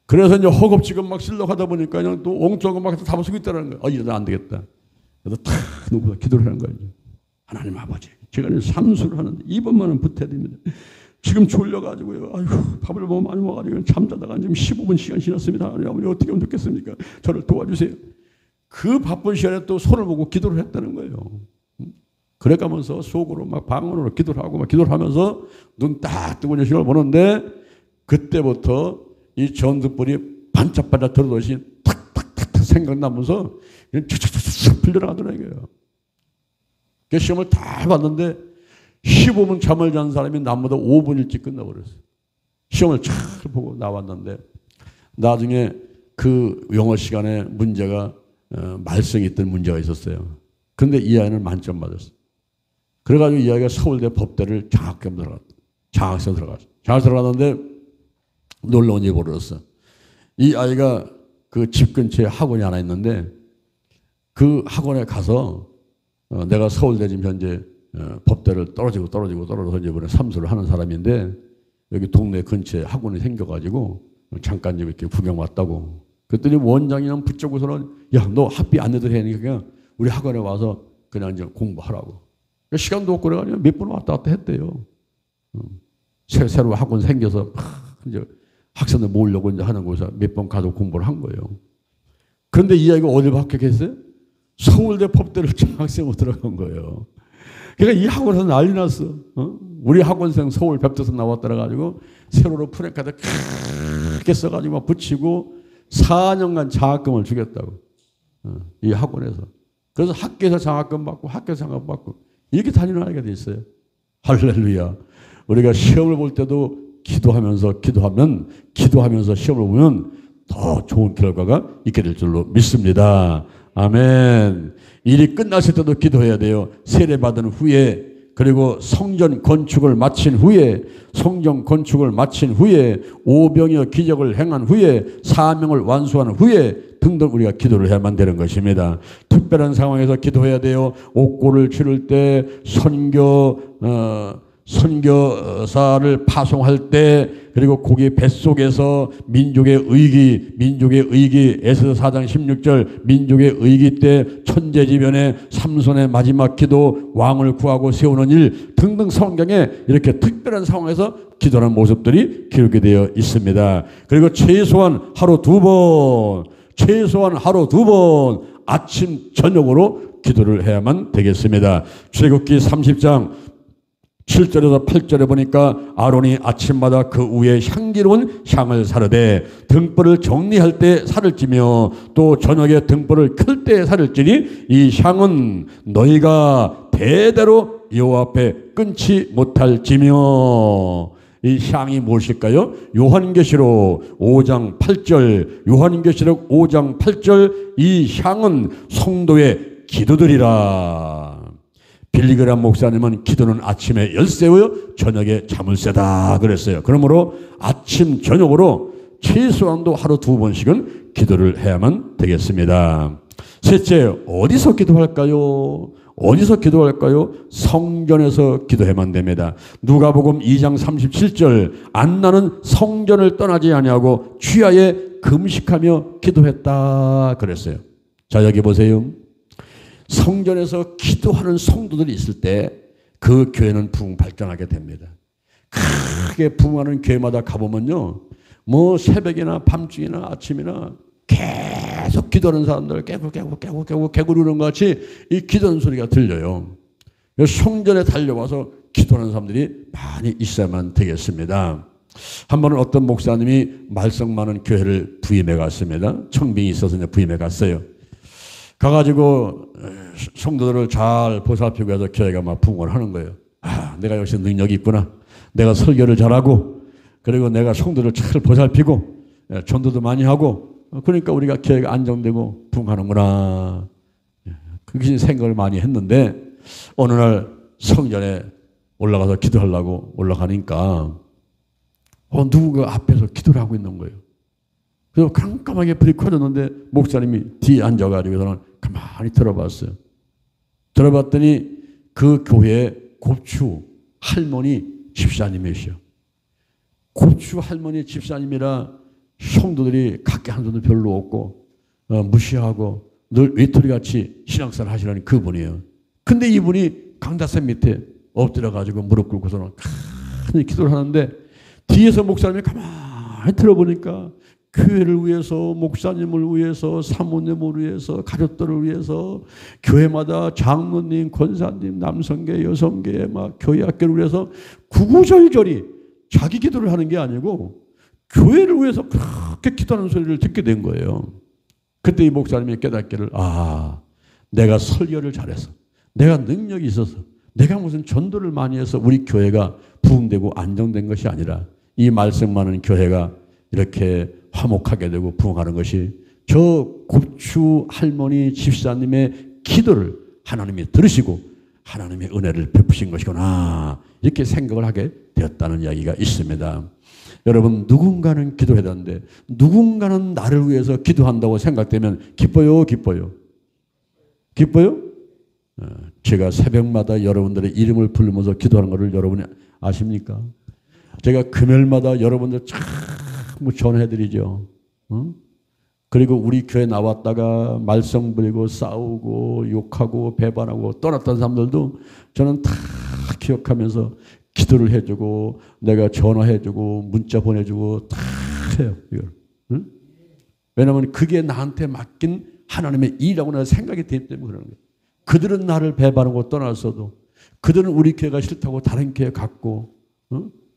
그래서 이제 허겁지겁 막 쓰려고 하다 보니까 그냥 또 엉뚱하고 막 답을 쓰고 있다는 거예요. 이러다 안 되겠다. 그래서 탁 놓고 기도를 하는 거예요. 하나님 아버지, 제가 삼수를 하는데 이번만은 붙어야 됩니다. 지금 졸려가지고요. 아이고, 밥을 너무 많이 먹어가지고 잠자다가 지금 15분 시간 지났습니다. 아버지 어떻게 하면 좋겠습니까? 저를 도와주세요. 그 바쁜 시간에 또 손을 보고 기도를 했다는 거예요. 그래가면서 속으로 막 방언으로 기도를 하고 막 기도를 하면서 눈 딱 뜨고 이제 시간을 보는데 그때부터 이 전두불이 반짝반짝 들어오듯이 탁탁탁탁 생각나면서 그냥 촥촥촥 풀려나가더라고요. 그 시험을 다 봤는데 15분 잠을 잔 사람이 남보다 5분 일찍 끝나버렸어요. 시험을 잘 보고 나왔는데 나중에 그 영어 시간에 문제가 말썽이 있던 문제가 있었어요. 그런데 이 아이는 만점 받았어요. 그래가지고 이 아이가 서울대 법대를 장학금 들어갔다. 장학생 들어갔어. 장학생 들어갔는데 놀라운 일이 벌어졌어. 이 아이가 그 집 근처에 학원이 하나 있는데 그 학원에 가서 내가 서울대 지금 현재 법대를 떨어져서 이번에 삼수를 하는 사람인데 여기 동네 근처에 학원이 생겨가지고 잠깐 좀 이렇게 구경 왔다고. 그랬더니 원장이랑 붙잡고서는 야, 너 학비 안 내도 되니까 그냥 우리 학원에 와서 그냥 이제 공부하라고. 시간도 없고 그래가지고 몇 번 왔다 갔다 했대요. 새로 학원 생겨서 이제 학생들 모으려고 이제 하는 곳에서 몇 번 가서 공부를 한 거예요. 그런데 이 아이가 어딜 합격했어요? 서울대 법대를 장학생으로 들어간 거예요. 그러니까 이 학원에서 난리 났어. 우리 학원생 서울 뵙터서 나왔더라 가지고 세로로 프랭카드 크게 써가지고 붙이고 4년간 장학금을 주겠다고. 이 학원에서. 그래서 학교에서 장학금 받고 학교에서 장학금 받고 이렇게 다니는 아이가 돼 있어요. 할렐루야. 우리가 시험을 볼 때도 기도하면서 시험을 보면 더 좋은 결과가 있게 될 줄로 믿습니다. 아멘. 일이 끝났을 때도 기도해야 돼요. 세례받은 후에, 그리고 성전 건축을 마친 후에, 오병이어 기적을 행한 후에, 사명을 완수한 후에 등등 우리가 기도를 해야만 되는 것입니다. 특별한 상황에서 기도해야 돼요. 옥고를 치를 때, 선교사를 파송할 때, 그리고 고기 뱃속에서 민족의 의기, 에스더 4장 16절 민족의 의기 때, 천재지변에 삼손의 마지막 기도, 왕을 구하고 세우는 일 등등 성경에 이렇게 특별한 상황에서 기도하는 모습들이 기록이 되어 있습니다. 그리고 최소한 하루 두 번 아침 저녁으로 기도를 해야만 되겠습니다. 출애굽기 30장 7절에서 8절에 보니까 아론이 아침마다 그 위에 향기로운 향을 사르되 등불을 정리할 때 살을 찌며 또 저녁에 등불을 켤 때 살을 찌니 이 향은 너희가 대대로 여호와 앞에 끊지 못할 찌며. 이 향이 무엇일까요? 요한계시록 5장 8절 이 향은 성도의 기도들이라. 빌리그람 목사님은 기도는 아침에 열쇠요 저녁에 자물쇠다 그랬어요. 그러므로 아침 저녁으로 최소한도 하루 두 번씩은 기도를 해야만 되겠습니다. 셋째, 어디서 기도할까요? 성전에서 기도해야만 됩니다. 누가복음 2장 37절 안나는 성전을 떠나지 아니하고 취하에 금식하며 기도했다 그랬어요. 자, 여기 보세요. 성전에서 기도하는 성도들이 있을 때 그 교회는 부흥 발전하게 됩니다. 크게 부흥하는 교회마다 가보면요, 뭐 새벽이나 밤중이나 아침이나 계속 기도하는 사람들 개구르는 것 같이 이 기도하는 소리가 들려요. 성전에 달려와서 기도하는 사람들이 많이 있어야만 되겠습니다. 한 번은 어떤 목사님이 말썽 많은 교회를 부임해 갔습니다. 청빙이 있어서 이제 부임해 갔어요. 가가지고 성도들을 잘 보살피고 해서 교회가 막 부흥을 하는 거예요. 아, 내가 역시 능력이 있구나. 내가 설교를 잘하고, 그리고 내가 성도를 잘 보살피고, 전도도 많이 하고, 그러니까 우리가 교회가 안정되고 부흥하는구나. 그렇게 생각을 많이 했는데, 어느 날 성전에 올라가서 기도하려고 올라가니까, 누군가 앞에서 기도를 하고 있는 거예요. 그래서 깜깜하게 불이 켜졌는데 목사님이 뒤에 앉아가지고 저는 가만히 들어봤어요. 들어봤더니 그 교회의 곱추 할머니 집사님이시여. 곱추 할머니 집사님이라 성도들이 각기 한 손도 별로 없고 무시하고 늘 외톨이같이 신앙생활 하시라는 그분이에요. 근데 이분이 강다산 밑에 엎드려가지고 무릎 꿇고서는 간단히 기도를 하는데 뒤에서 목사님이 가만히 들어보니까 교회를 위해서, 목사님을 위해서, 사모님을 위해서, 가족들을 위해서, 교회마다 장로님, 권사님, 남성계, 여성계, 막 교회 학교를 위해서 구구절절히 자기 기도를 하는 게 아니고 교회를 위해서 그렇게 기도하는 소리를 듣게 된 거예요. 그때 이 목사님이 깨닫기를, 내가 설교를 잘해서, 내가 능력이 있어서, 내가 무슨 전도를 많이 해서 우리 교회가 부흥되고 안정된 것이 아니라 이 말씀 많은 교회가 이렇게 화목하게 되고 부흥하는 것이 저 곱추 할머니 집사님의 기도를 하나님이 들으시고 하나님의 은혜를 베푸신 것이구나, 이렇게 생각을 하게 되었다는 이야기가 있습니다. 여러분, 누군가는 기도해야 되는데 누군가는 나를 위해서 기도한다고 생각되면 기뻐요? 제가 새벽마다 여러분들의 이름을 부르면서 기도하는 것을 여러분이 아십니까? 제가 금요일마다 여러분들 뭐 전해드리죠. 그리고 우리 교회 나왔다가 말썽 부리고 싸우고 욕하고 배반하고 떠났던 사람들도 저는 다 기억하면서 기도를 해주고 내가 전화해주고 문자 보내주고 다 해요. 이걸. 왜냐하면 그게 나한테 맡긴 하나님의 일이라고 내가 생각이 되기 때문에 그러는 거예요. 그들은 나를 배반하고 떠났어도 그들은 우리 교회가 싫다고 다른 교회 갔고,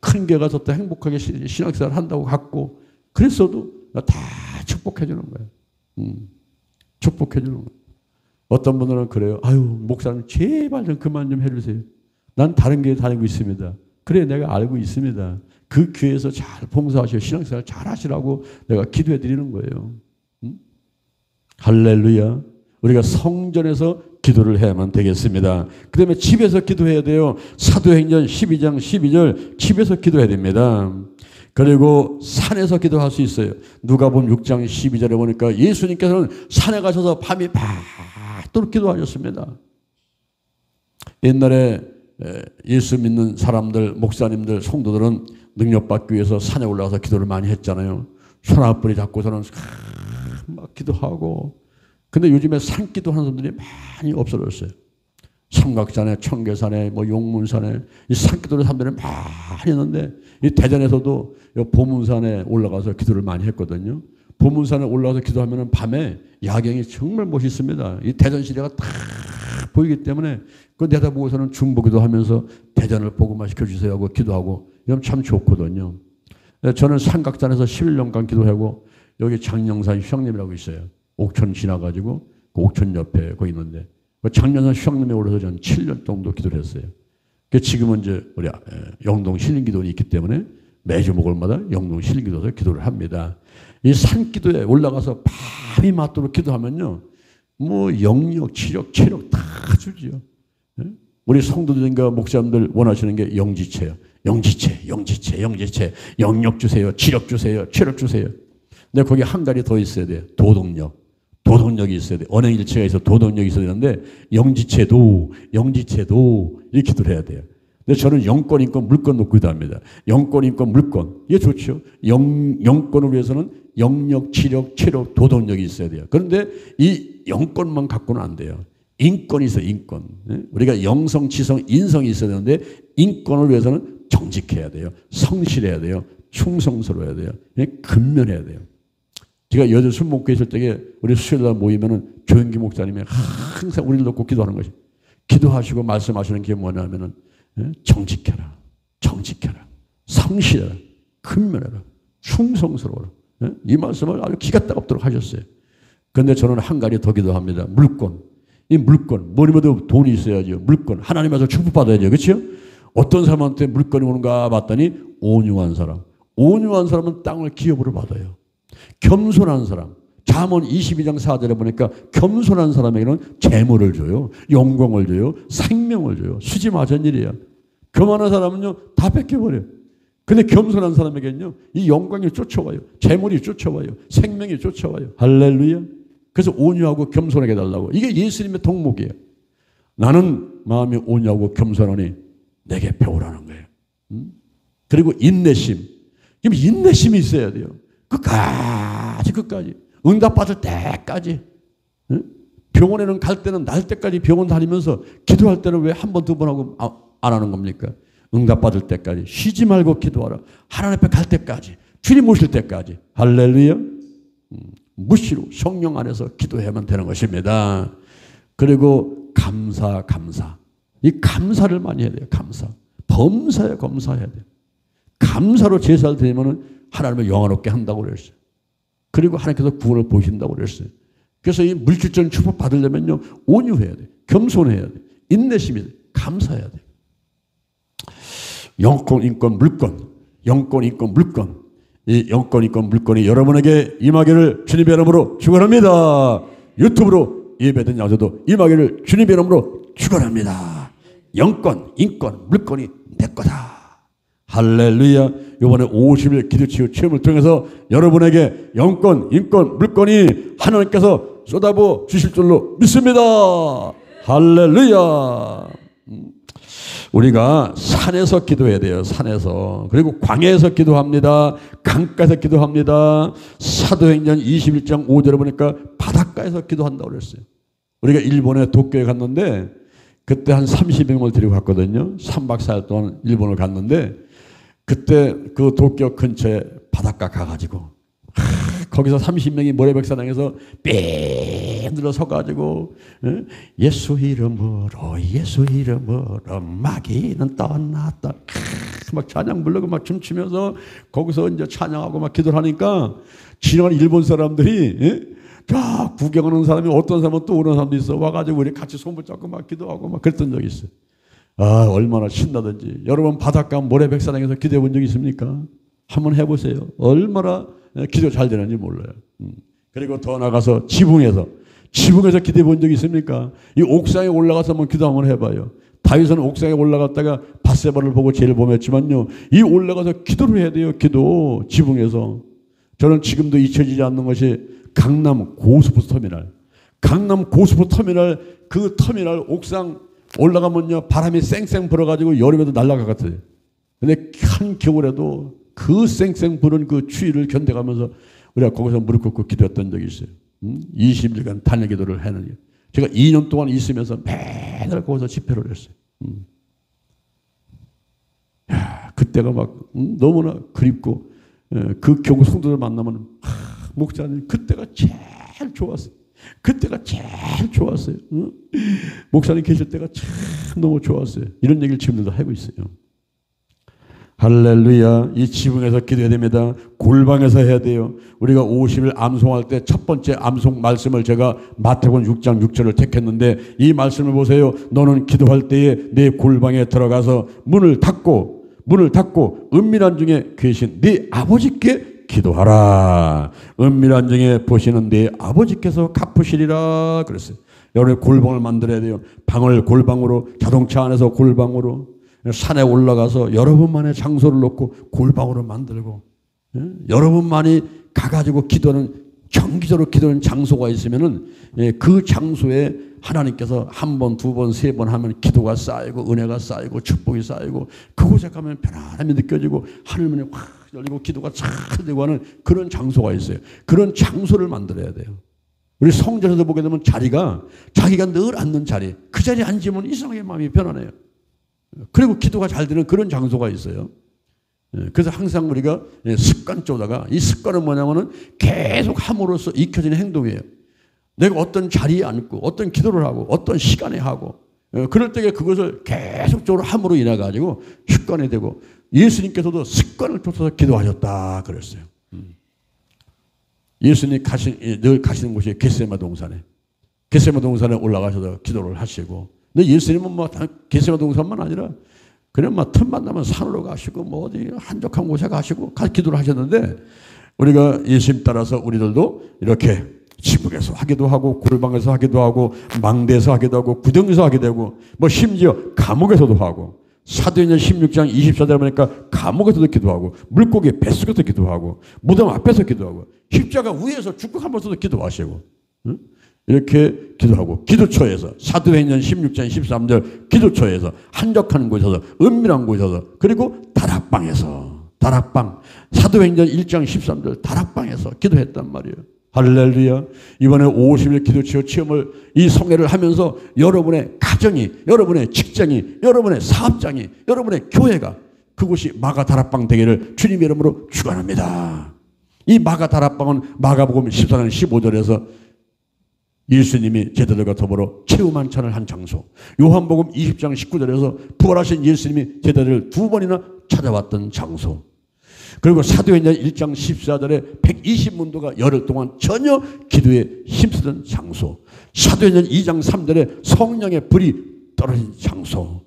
큰 교회 가서 또 행복하게 신앙생활 한다고 갔고, 그랬어도 다 축복해 주는 거예요. 축복해 주는 거예요. 어떤 분들은 그래요. 아유, 목사님 제발 좀 그만 좀 해주세요. 난 다른 교회 다니고 있습니다. 그래, 내가 알고 있습니다. 그 교회에서 잘 봉사하시고 신앙생활 잘 하시라고 내가 기도해 드리는 거예요. 할렐루야. 우리가 성전에서 기도를 해야만 되겠습니다. 그 다음에 집에서 기도해야 돼요. 사도행전 12장 12절 집에서 기도해야 됩니다. 그리고 산에서 기도할 수 있어요. 누가복음 6장 12절에 보니까 예수님께서는 산에 가셔서 밤이 밤도록 기도하셨습니다. 옛날에 예수 믿는 사람들, 목사님들, 성도들은 능력받기 위해서 산에 올라가서 기도를 많이 했잖아요. 소나뿌리 잡고서는 막 기도하고. 근데 요즘에 산기도 하는 사람들이 많이 없어졌어요. 삼각산에, 청계산에, 용문산에 이 산기도를 사람들이 많이 있는데, 이 대전에서도 보문산에 올라가서 기도를 많이 했거든요. 보문산에 올라가서 기도하면 밤에 야경이 정말 멋있습니다. 이 대전 시내가 다 보이기 때문에 그 내다보고서는 중보기도 하면서 대전을 복음화 시켜주세요 하고 기도하고 이러면 참 좋거든요. 저는 삼각산에서 11년간 기도하고 여기 장영산 휴양림이라고 있어요. 옥천 지나가지고 그 옥천 옆에 거기 있는데 그 장영산 휴양림에 올라서 저는 7년 정도 기도를 했어요. 지금은 이제 우리 영동 신림기도원이 있기 때문에 매주 목요일마다 영동 신림기도에서 기도를 합니다. 이 산기도에 올라가서 밤이 맞도록 기도하면요, 영력, 치력, 체력 다 주지요. 우리 성도들과 목사님들 원하시는 게 영지체예요. 영지체. 영력 주세요. 치력 주세요. 체력 주세요. 근데 거기 한 가지 더 있어야 돼요. 도덕력이 있어야 돼요. 언행일체가 있어 도덕력이 있어야 되는데 영지체도 이 기도를 해야 돼요. 근데 저는 영권, 인권, 물권 놓고 기도합니다. 영권, 인권, 물권. 이게 좋죠. 영권을 위해서는 영력, 치력, 체력, 도덕력이 있어야 돼요. 그런데 이 영권만 갖고는 안 돼요. 인권이 있어요. 인권. 우리가 영성, 지성, 인성이 있어야 되는데 인권을 위해서는 정직해야 돼요. 성실해야 돼요. 충성스러워야 돼요. 근면해야 돼요. 제가 여자 술 먹고 있을 때에 우리 수요일날 모이면은 조영기 목사님이 항상 우리를 놓고 기도하는 것이, 기도하시고 말씀하시는 게 뭐냐면은 정직해라, 성실해라, 근면해라, 충성스러워라. 이 말씀을 아주 기가 따갑도록 하셨어요. 그런데 저는 한 가지 더 기도합니다. 물권. 이 물권, 뭐니뭐도 돈이 있어야죠. 물권, 하나님에서 축복받아야죠. 그렇죠? 어떤 사람한테 물건이 오는가 봤더니 온유한 사람은 땅을 기업으로 받아요. 겸손한 사람, 잠언 22장 4절에 보니까 겸손한 사람에게는 재물을 줘요. 영광을 줘요. 생명을 줘요. 수지 맞은 일이야. 교만한 사람은요 다 뺏겨버려요. 근데 겸손한 사람에게는요 이 영광이 쫓아와요. 재물이 쫓아와요. 생명이 쫓아와요. 할렐루야. 그래서 온유하고 겸손하게 해달라고. 이게 예수님의 덕목이에요. 나는 마음이 온유하고 겸손하니 내게 배우라는 거예요. 그리고 인내심. 인내심이 있어야 돼요. 끝까지. 응답받을 때까지. 병원에는 갈 때는 날 때까지 병원 다니면서 기도할 때는 왜 한 번, 두 번 하고 안 하는 겁니까? 응답받을 때까지. 쉬지 말고 기도하라. 하나님 앞에 갈 때까지. 주님 오실 때까지. 할렐루야. 무시로 성령 안에서 기도해야만 되는 것입니다. 그리고 감사. 이 감사를 많이 해야 돼요. 감사. 범사해야 돼요. 감사로 제사를 드리면 하나님을 영화롭게 한다고 그랬어요. 그리고 하나님께서 구원을 보신다고 그랬어요. 그래서 이 물질적인 축복 받으려면요 온유해야 돼요. 겸손해야 돼요. 인내심이 돼요. 감사해야 돼요. 영권, 인권, 물권. 이 영권, 인권, 물권이 여러분에게 임하기를 주님의 이름으로 축원합니다. 유튜브로 예배된 양서도 임하기를 주님의 이름으로 축원합니다. 영권, 인권, 물권이 내 거다. 할렐루야. 이번에 50일 기도치유 체험을 통해서 여러분에게 영권, 인권, 물권이 하나님께서 쏟아부어 주실 줄로 믿습니다. 할렐루야. 우리가 산에서 기도해야 돼요. 산에서. 그리고 광야에서 기도합니다. 강가에서 기도합니다. 사도행전 21장 5절에 보니까 바닷가에서 기도한다고 그랬어요. 우리가 일본에 도쿄에 갔는데 그때 한 30명을 데리고 갔거든요. 3박 4일 동안 일본을 갔는데 그때 그 도쿄 근처에 바닷가 가가지고 거기서 30명이 모래백사장에서 빽 늘어 서가지고 예수 이름으로 마귀는 떠났다 막 찬양 부르고 막 춤추면서 거기서 이제 찬양하고 막 기도를 하니까 지나가는 일본 사람들이 자 구경하는 사람이 어떤 사람은 또 오는 사람도 있어 와가지고 우리 같이 손 붙잡고 막 기도하고 막 그랬던 적이 있어요. 아 얼마나 신나든지. 여러분 바닷가 모래백사장에서 기도해 본 적 있습니까? 한번 해보세요. 얼마나 기도 잘 되는지 몰라요. 그리고 더 나가서 지붕에서 기도해 본 적 있습니까? 이 옥상에 올라가서 한번 기도 한번 해봐요. 다윗은 옥상에 올라갔다가 밧세바를 보고 죄를 범했지만요. 이 올라가서 기도를 해야 돼요. 기도 지붕에서. 저는 지금도 잊혀지지 않는 것이 강남 고속버스 터미널 그 터미널 옥상 올라가면요 바람이 쌩쌩 불어가지고 여름에도 날아갈 것 같아요. 근데 한 겨울에도 그 쌩쌩 부는 그 추위를 견뎌가면서 우리가 거기서 무릎 꿇고 기도했던 적이 있어요. 20일간 단일 기도를 했는데 제가 2년 동안 있으면서 매달 거기서 집회를 했어요. 야, 그때가 막 너무나 그립고 그 교구 성도들 만나면 목사님 그때가 제일 좋았어요. 목사님 계실 때가 참 너무 좋았어요. 이런 얘기를 지금도 하고 있어요. 할렐루야. 이 지붕에서 기도해야 됩니다. 골방에서 해야 돼요. 우리가 50일 암송할 때 첫 번째 암송 말씀을 제가 마태복음 6장 6절을 택했는데 이 말씀을 보세요. 너는 기도할 때에 내 골방에 들어가서 문을 닫고 은밀한 중에 계신 네 아버지께 기도하라. 은밀한 중에 보시는 네 아버지께서 갚으시리라 그랬어요. 여러분의 골방을 만들어야 돼요. 방을 골방으로, 자동차 안에서 골방으로, 산에 올라가서 여러분만의 장소를 놓고 골방으로 만들고, 여러분만이 가가지고 기도하는, 정기적으로 기도하는 장소가 있으면은 그 장소에 하나님께서 한 번, 두 번, 세 번 하면 기도가 쌓이고 은혜가 쌓이고 축복이 쌓이고 그곳에 가면 편안함이 느껴지고 하늘문이 확 열리고 기도가 잘 되고 하는 그런 장소가 있어요. 그런 장소를 만들어야 돼요. 우리 성전에서 보게 되면 자리가 자기가 늘 앉는 자리, 그 자리에 앉으면 이상하게 마음이 편안해요. 그리고 기도가 잘 되는 그런 장소가 있어요. 그래서 항상 우리가 습관조다가, 이 습관은 뭐냐면은 계속 함으로써 익혀지는 행동이에요. 내가 어떤 자리에 앉고 어떤 기도를 하고 어떤 시간에 하고 그럴 때에 그것을 계속적으로 함으로 인해 가지고 습관이 되고, 예수님께서도 습관을 쫓아서 기도하셨다 그랬어요. 예수님이 늘 가시는 곳이 겟세마네 동산에 올라가셔서 기도를 하시고, 근데 예수님은 뭐 겟세마네 동산만 아니라 그냥 막 틈만 나면 산으로 가시고 뭐 어디 한적한 곳에 가시고 기도를 하셨는데, 우리가 예수님 따라서 우리들도 이렇게 지붕에서 하기도 하고 골방에서 하기도 하고 망대에서 하기도 하고 구덩이에서 하게 되고, 뭐 심지어 감옥에서도 하고, 사도행전 16장 24절에 보니까 감옥에서도 기도하고 물고기 뱃속에서 기도하고 무덤 앞에서 기도하고 십자가 위에서 죽고 한 번서도 기도하시고, 이렇게 기도하고, 기도처에서 사도행전 16장 13절 기도처에서 한적한 곳에서 은밀한 곳에서, 그리고 다락방에서, 다락방 사도행전 1장 13절 다락방에서 기도했단 말이에요. 할렐루야. 이번에 50일 기도치유 체험을, 이 성회를 하면서 여러분의 가정이, 여러분의 직장이, 여러분의 사업장이, 여러분의 교회가 그곳이 마가 다락방 되기를 주님의 이름으로 축원합니다. 이 마가 다락방은 마가복음 14장 15절에서 예수님이 제자들과 더불어 최후 만찬을 한 장소, 요한복음 20장 19절에서 부활하신 예수님이 제자들을 2번이나 찾아왔던 장소, 그리고 사도행전 1장 14절에 120문도가 열흘 동안 전혀 기도에 힘쓰던 장소, 사도행전 2장 3절에 성령의 불이 떨어진 장소,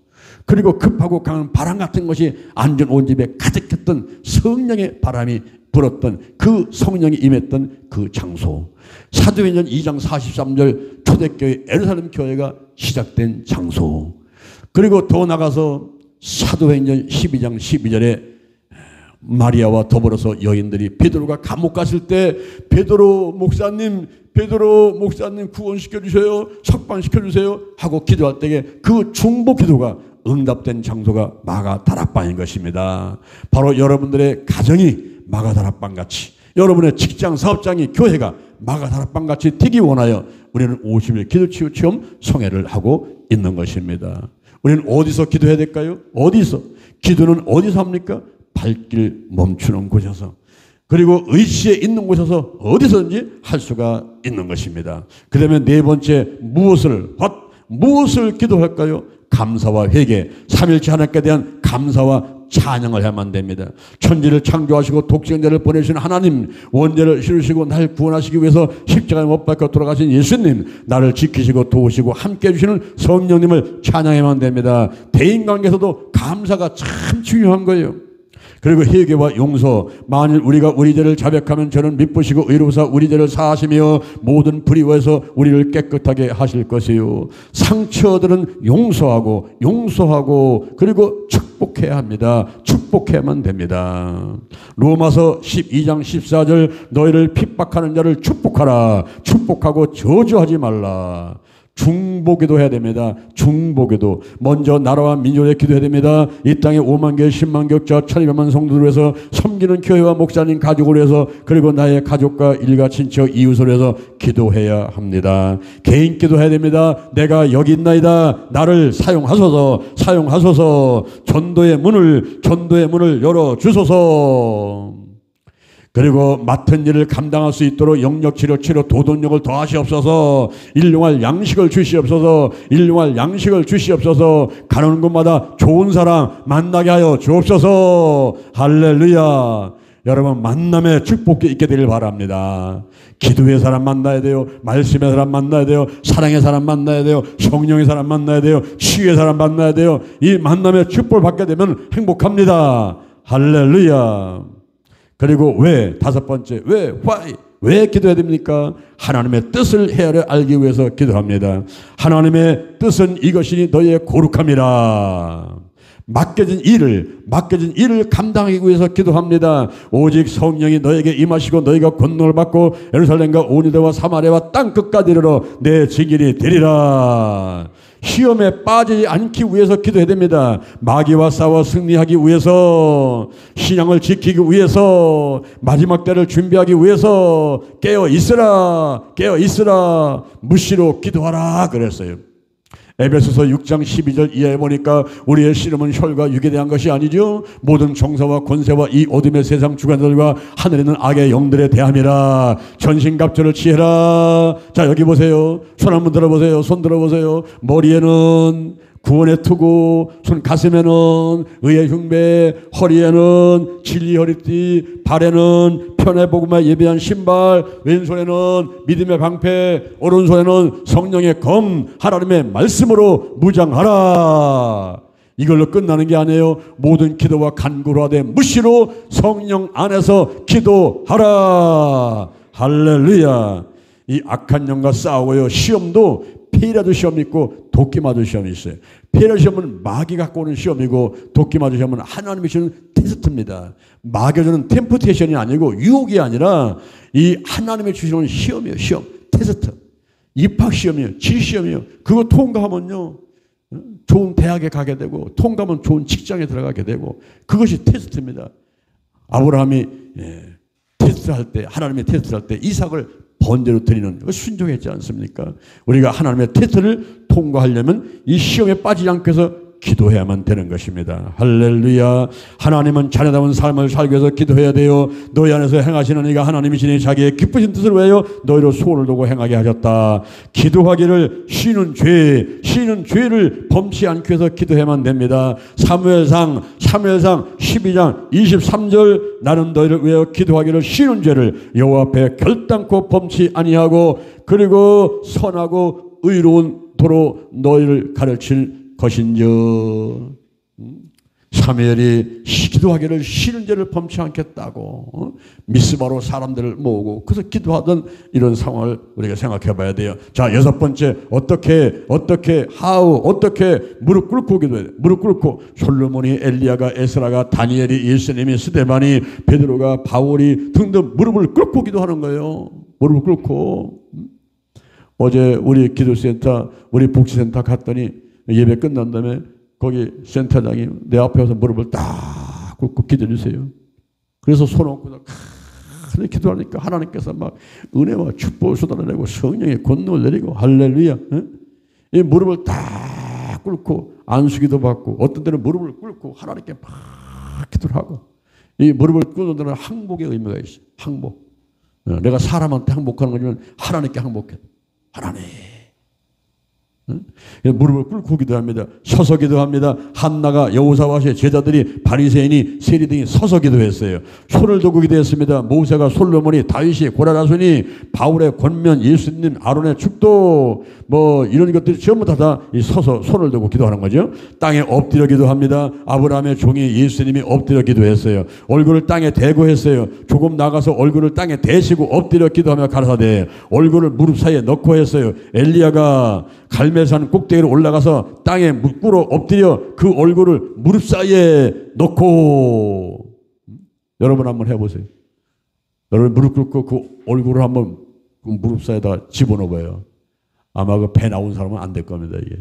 그리고 급하고 강한 바람 같은 것이 안전 온 집에 가득했던 성령의 바람이 불었던 그 성령이 임했던 그 장소, 사도행전 2장 43절 초대교회 예루살렘 교회가 시작된 장소, 그리고 더 나가서 사도행전 12장 12절에 마리아와 더불어서 여인들이 베드로가 감옥 갔을 때 베드로 목사님 구원시켜 주세요, 석방시켜 주세요 하고 기도할 때에 그 중보 기도가 응답된 장소가 마가 다락방인 것입니다. 바로 여러분들의 가정이 마가 다락방 같이, 여러분의 직장 사업장이, 교회가 마가 다락방 같이 되기 원하여 우리는 50일 기도치유 체험 성회를 하고 있는 것입니다. 우리는 어디서 기도해야 될까요? 어디서? 기도는 어디서 합니까? 발길 멈추는 곳에서. 그리고 의지에 있는 곳에서 어디서든지 할 수가 있는 것입니다. 그 다음에 네 번째, 무엇을 기도할까요? 감사와 회개, 삼일째 하나님께 대한 감사와 찬양을 해야만 됩니다. 천지를 창조하시고 독생자를 보내신 하나님, 원죄를 이루시고 날 구원하시기 위해서 십자가에 못 박혀 돌아가신 예수님, 나를 지키시고 도우시고 함께 해주시는 성령님을 찬양해야만 됩니다. 대인관계에서도 감사가 참 중요한 거예요. 그리고 회개와 용서, 만일 우리가 우리 죄를 자백하면 저는 미쁘시고 의로우사 우리 죄를 사하시며 모든 불의에서 우리를 깨끗하게 하실 것이요. 상처들은 용서하고 그리고 축복해야 합니다. 축복해야만 됩니다. 로마서 12장 14절, 너희를 핍박하는 자를 축복하라. 축복하고 저주하지 말라. 중보기도 해야 됩니다. 중보기도. 먼저 나라와 민족에 기도해야 됩니다. 이 땅에 5만 개, 10만 격자, 1200만 성도를 위해서, 섬기는 교회와 목사님 가족을 위해서, 그리고 나의 가족과 일가 친척 이웃을 위해서 기도해야 합니다. 개인 기도해야 됩니다. 내가 여기 있나이다. 나를 사용하소서. 전도의 문을 열어주소서. 그리고 맡은 일을 감당할 수 있도록 영역 치료 도덕력을 더하시옵소서. 일용할 양식을 주시옵소서. 가는 곳마다 좋은 사람 만나게 하여 주옵소서. 할렐루야. 여러분, 만남의 축복이 있게 되길 바랍니다. 기도의 사람 만나야 돼요. 말씀의 사람 만나야 돼요. 사랑의 사람 만나야 돼요. 성령의 사람 만나야 돼요. 치유의 사람 만나야 돼요. 이 만남의 축복을 받게 되면 행복합니다. 할렐루야. 그리고 다섯 번째, 왜 기도해야 됩니까? 하나님의 뜻을 헤아려 알기 위해서 기도합니다. 하나님의 뜻은 이것이니 너희의 거룩함이라. 맡겨진 일을 감당하기 위해서 기도합니다. 오직 성령이 너에게 임하시고 너희가 권능을 받고 예루살렘과 온 유대와 사마리아와 땅 끝까지 이르러 내 증인이 되리라. 시험에 빠지지 않기 위해서 기도해야 됩니다. 마귀와 싸워 승리하기 위해서, 신앙을 지키기 위해서, 마지막 때를 준비하기 위해서 깨어 있으라. 무시로 기도하라 그랬어요. 에베소서 6장 12절 이하에 보니까 우리의 씨름은 혈과 육에 대한 것이 아니죠. 모든 정사와 권세와 이 어둠의 세상 주관들과 하늘에 있는 악의 영들에 대함이라. 전신갑주를 취해라. 자, 여기 보세요. 손 한번 들어보세요. 손 들어보세요. 머리에는 구원의 투구, 손 가슴에는 의의 흉배, 허리에는 진리 허리띠, 발에는 편의 복음에 예배한 신발, 왼손에는 믿음의 방패, 오른손에는 성령의 검, 하나님의 말씀으로 무장하라. 이걸로 끝나는 게 아니에요. 모든 기도와 간구로 하되 무시로 성령 안에서 기도하라. 할렐루야. 이 악한 영과 싸우고요. 시험도 피라도 시험이 있고 도끼마도 시험이 있어요. 피라 시험은 마귀 갖고 오는 시험이고 도끼마도 시험은 하나님이 주는 테스트입니다. 마귀가 주는 템프테이션이 아니고 유혹이 아니라 이 하나님이 주시는 시험이에요. 시험, 테스트. 입학 시험이에요. 질 시험이에요. 그거 통과하면요, 좋은 대학에 가게 되고, 통과하면 좋은 직장에 들어가게 되고, 그것이 테스트입니다. 아브라함이 테스트할 때, 하나님의 테스트할 때 이삭을 번제로 드리는, 순종했지 않습니까? 우리가 하나님의 테스트를 통과하려면 이 시험에 빠지지 않고 해서 기도해야만 되는 것입니다. 할렐루야. 하나님은 자녀다운 삶을 살기 위해서 기도해야 돼요. 너희 안에서 행하시는 이가 하나님이시니 자기의 기쁘신 뜻을 위하여 너희로 소원을 두고 행하게 하셨다. 기도하기를 쉬는 죄를 범치 않기 위해서 기도해야만 됩니다. 사무엘상 12장 23절, 나는 너희를 위하여 기도하기를 쉬는 죄를 여호와 앞에 결단코 범치 아니하고 그리고 선하고 의로운 도로 너희를 가르칠 것인저. 사무엘이 기도하기를 쉬는 죄를 범치 않겠다고 미스바로 사람들을 모으고 그래서 기도하던 이런 상황을 우리가 생각해 봐야 돼요. 자, 여섯 번째, 어떻게 무릎 꿇고 기도해야 돼요. 무릎 꿇고 솔로몬이, 엘리야가, 에스라가, 다니엘이, 예수님이, 스데반이, 베드로가, 바울이 등등 무릎을 꿇고 기도하는 거예요. 무릎을 꿇고. 어제 우리 기도센터, 우리 복지센터 갔더니 예배 끝난 다음에 거기 센터장이 내 앞에 와서 무릎을 딱 꿇고 기도해 주세요. 그래서 손 얹고 기도하니까 하나님께서 막 은혜와 축복을 쏟아내고 성령의 권능을 내리고 할렐루야. 이 무릎을 딱 꿇고 안수기도 받고 어떤 때는 무릎을 꿇고 하나님께 막 기도를 하고 이 무릎을 꿇는 데는 항복의 의미가 있어요. 항복. 내가 사람한테 항복하는 거지만 하나님께 항복해. 하나님. 무릎을 꿇고 기도합니다. 서서 기도합니다. 한나가 여호사밧의 제자들이 바리새인이 세리들이 서서 기도했어요. 손을 들고 기도했습니다. 모세가 솔로몬이 다윗이 고라라손이 바울의 권면 예수님 아론의 축도 뭐 이런 것들이 전부 다 서서 손을 들고 기도하는 거죠. 땅에 엎드려 기도합니다. 아브라함의 종이 예수님이 엎드려 기도했어요. 얼굴을 땅에 대고 했어요. 조금 나가서 얼굴을 땅에 대시고 엎드려 기도하며 가라사대 얼굴을 무릎 사이에 넣고 했어요. 엘리야가 갈멜산 꼭대기로 올라가서 땅에 꿇어 엎드려 그 얼굴을 무릎 사이에 넣고 여러분 한번 해보세요. 여러분 무릎 꿇고 그 얼굴을 한번 그 무릎 사이에다 집어넣어봐요. 아마 그 배 나온 사람은 안 될 겁니다. 이게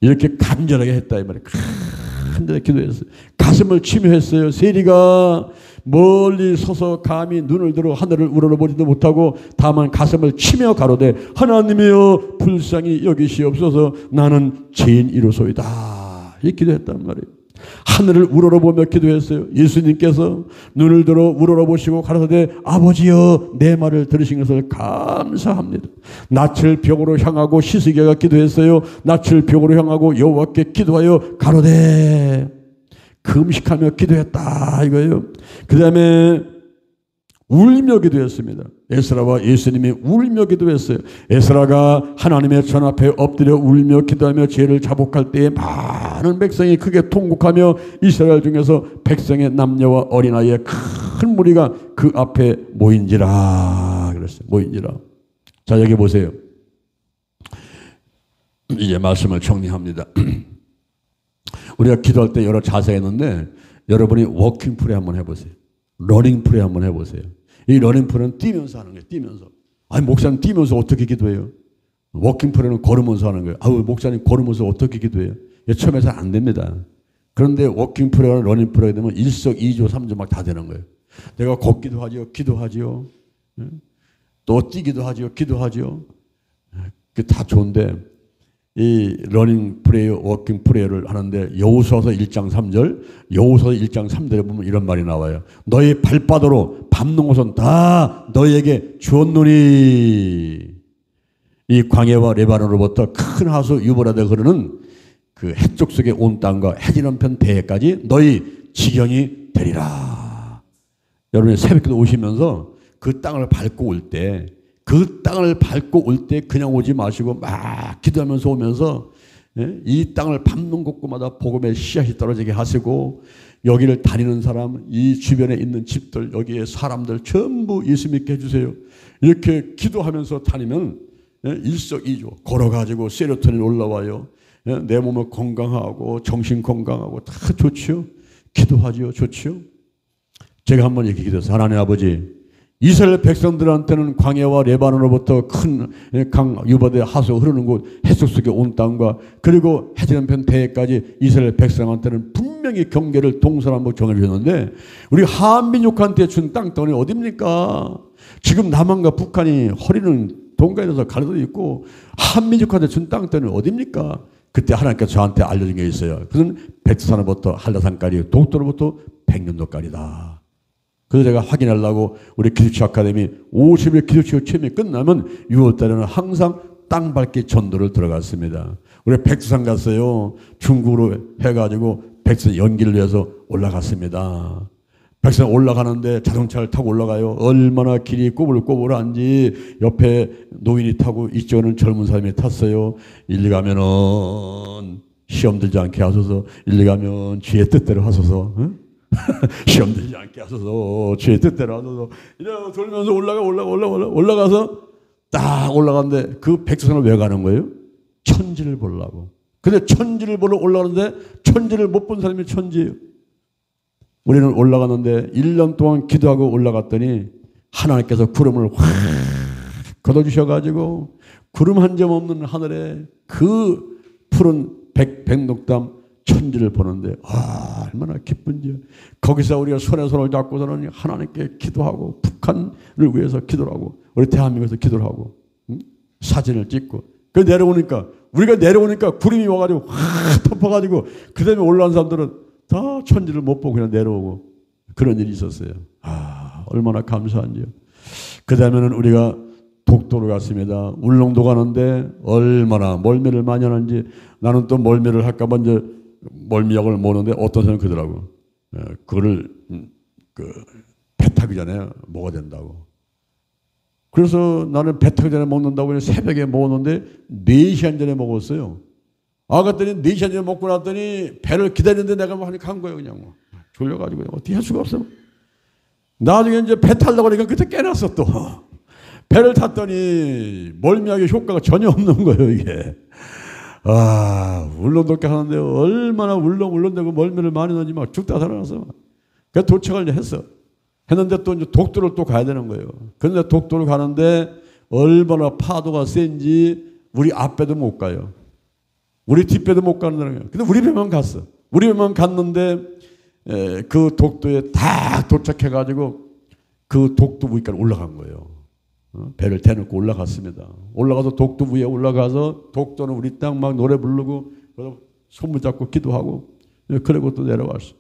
이렇게 간절하게 했다 이 말이에요. 간절하게 기도했어요. 가슴을 치며 했어요. 세리가 멀리 서서 감히 눈을 들어 하늘을 우러러보지도 못하고 다만 가슴을 치며 가로되 하나님이여 불쌍히 여기시옵소서 나는 죄인이로소이다. 이 기도했단 말이에요. 하늘을 우러러보며 기도했어요. 예수님께서 눈을 들어 우러러보시고 가라사대 아버지여 내 말을 들으신 것을 감사합니다. 낯을 벽으로 향하고 시스기야가 기도했어요. 낯을 벽으로 향하고 여호와께 기도하여 가로되 금식하며 기도했다 이거예요. 그 다음에 울며 기도했습니다. 에스라와 예수님이 울며 기도했어요. 에스라가 하나님의 전 앞에 엎드려 울며 기도하며 죄를 자복할 때에 많은 백성이 크게 통곡하며 이스라엘 중에서 백성의 남녀와 어린아이의 큰 무리가 그 앞에 모인지라 그랬어요. 모인지라. 자 여기 보세요. 이제 말씀을 정리합니다. 우리가 기도할 때 여러 자세가 있는데 여러분이 워킹 프레이 한번 해보세요. 러닝 프레이 한번 해보세요. 이 러닝 프레이는 뛰면서 하는 거예요. 뛰면서. 아니 목사님 뛰면서 어떻게 기도해요? 워킹 프레이는 걸으면서 하는 거예요. 아우 목사님 걸으면서 어떻게 기도해요? 처음에 잘 안 됩니다. 그런데 워킹 프레이나 러닝 프레이 되면 일석이조 삼조 막 다 되는 거예요. 내가 걷기도 하죠. 기도하죠. 또 뛰기도 하죠. 기도하죠. 그게 다 좋은데 이 러닝 프레이, 워킹 프레이를 하는데 여호수아서 1장 3절, 여호수아서 1장 3절에 보면 이런 말이 나와요. 너희 발바닥으로 밟는 것은 다 너희에게 주었노니 이 광야와 레바논으로부터 큰 하수 유브라데 흐르는 그 해쪽 속의 온 땅과 해지는편 대해까지 너희 지경이 되리라. 여러분이 새벽기도 오시면서 그 땅을 밟고 올 때 그 땅을 밟고 올 때 그냥 오지 마시고 막 기도하면서 오면서 이 땅을 밟는 곳마다 복음의 씨앗이 떨어지게 하시고 여기를 다니는 사람, 이 주변에 있는 집들, 여기에 사람들 전부 예수 믿게 해주세요. 이렇게 기도하면서 다니면 일석이조 걸어가지고 세로토닌 올라와요. 내 몸은 건강하고 정신 건강하고 다 좋지요. 기도하지요. 좋지요. 제가 한번 이렇게 기도했어요. 하나님 아버지 이스라엘 백성들한테는 광야와 레바논으로부터 큰 강 유바데 하수 흐르는 곳 해석 속의 온 땅과 그리고 해지는편 대해까지 이스라엘 백성한테는 분명히 경계를 동서남북 정해주셨는데 우리 한민족한테 준 땅덩어리 어딥니까? 지금 남한과 북한이 허리는 동가에서 가려져 있고 한민족한테 준 땅덩어리 어딥니까? 그때 하나님께서 저한테 알려준 게 있어요. 그것은 백두산으로부터 한라산까지 독도로부터 백년도까지다. 그래서 제가 확인하려고 우리 기도치 아카데미 50일 기도치 체험이 끝나면 6월달에는 항상 땅 밟기 전도를 들어갔습니다. 우리 백두산 갔어요. 중국으로 해가지고 백두산 연기를 위해서 올라갔습니다. 백두산 올라가는데 자동차를 타고 올라가요. 얼마나 길이 꼬불꼬불한지 옆에 노인이 타고 이쪽은 젊은 사람이 탔어요. 일리 가면은 시험 들지 않게 하소서. 일리 가면 주의 뜻대로 하소서. 응? 시험 들지 않게 하소서. 주의 뜻대로 하소서. 이러고 돌면서 올라가서 딱 올라가는데 그 백두산을 왜 가는 거예요? 천지를 보려고. 근데 천지를 보러 올라가는데 천지를 못 본 사람이 천지예요. 우리는 올라갔는데 1년 동안 기도하고 올라갔더니 하나님께서 구름을 확 걷어주셔가지고 구름 한 점 없는 하늘에 그 푸른 백록담 천지를 보는데 얼마나 기쁜지. 거기서 우리가 손에 손을 잡고서는 하나님께 기도하고 북한을 위해서 기도를 하고 우리 대한민국에서 기도를 하고 사진을 찍고 그 내려오니까 우리가 내려오니까 구름이 와가지고 확 덮어가지고 그 다음에 올라온 사람들은 다 천지를 못 보고 그냥 내려오고 그런 일이 있었어요. 얼마나 감사한지요. 그 다음에는 우리가 독도로 갔습니다. 울릉도 가는데 얼마나 멀미를 많이 하는지 나는 또 멀미를 할까 봐 이제 멀미약을 먹는데 어떤 사람은 그러더라고. 그거를 배 타기 전에 먹어야 된다고. 그래서 나는 배 타기 전에 먹는다고 새벽에 먹었는데 4시간 전에 먹었어요. 그랬더니 4시간 전에 먹고 났더니 배를 기다리는데 내가 뭐 하니까 간 거예요. 그냥 졸려가지고 어떻게 할 수가 없어. 나중에 이제 배 타려고 그러니까 그때 깨놨어 또. 배를 탔더니 멀미약의 효과가 전혀 없는 거예요 이게. 울렁도게 하는데 얼마나 울렁대고 멀미를 많이 나지 막 죽다 살아나서. 그래서 도착을 했는데 또 이제 독도를 또 가야 되는 거예요. 그런데 독도를 가는데 얼마나 파도가 센지 우리 앞배도 못 가요. 우리 뒷배도 못 가는 거예요. 근데 우리 배만 갔어. 우리 배만 갔는데 그 독도에 딱 도착해가지고 그 독도 위까지 올라간 거예요. 배를 대놓고 올라갔습니다. 올라가서 독도 위에 올라가서 독도는 우리 땅 막 노래 부르고 손을 잡고 기도하고 그리고 또 내려왔어.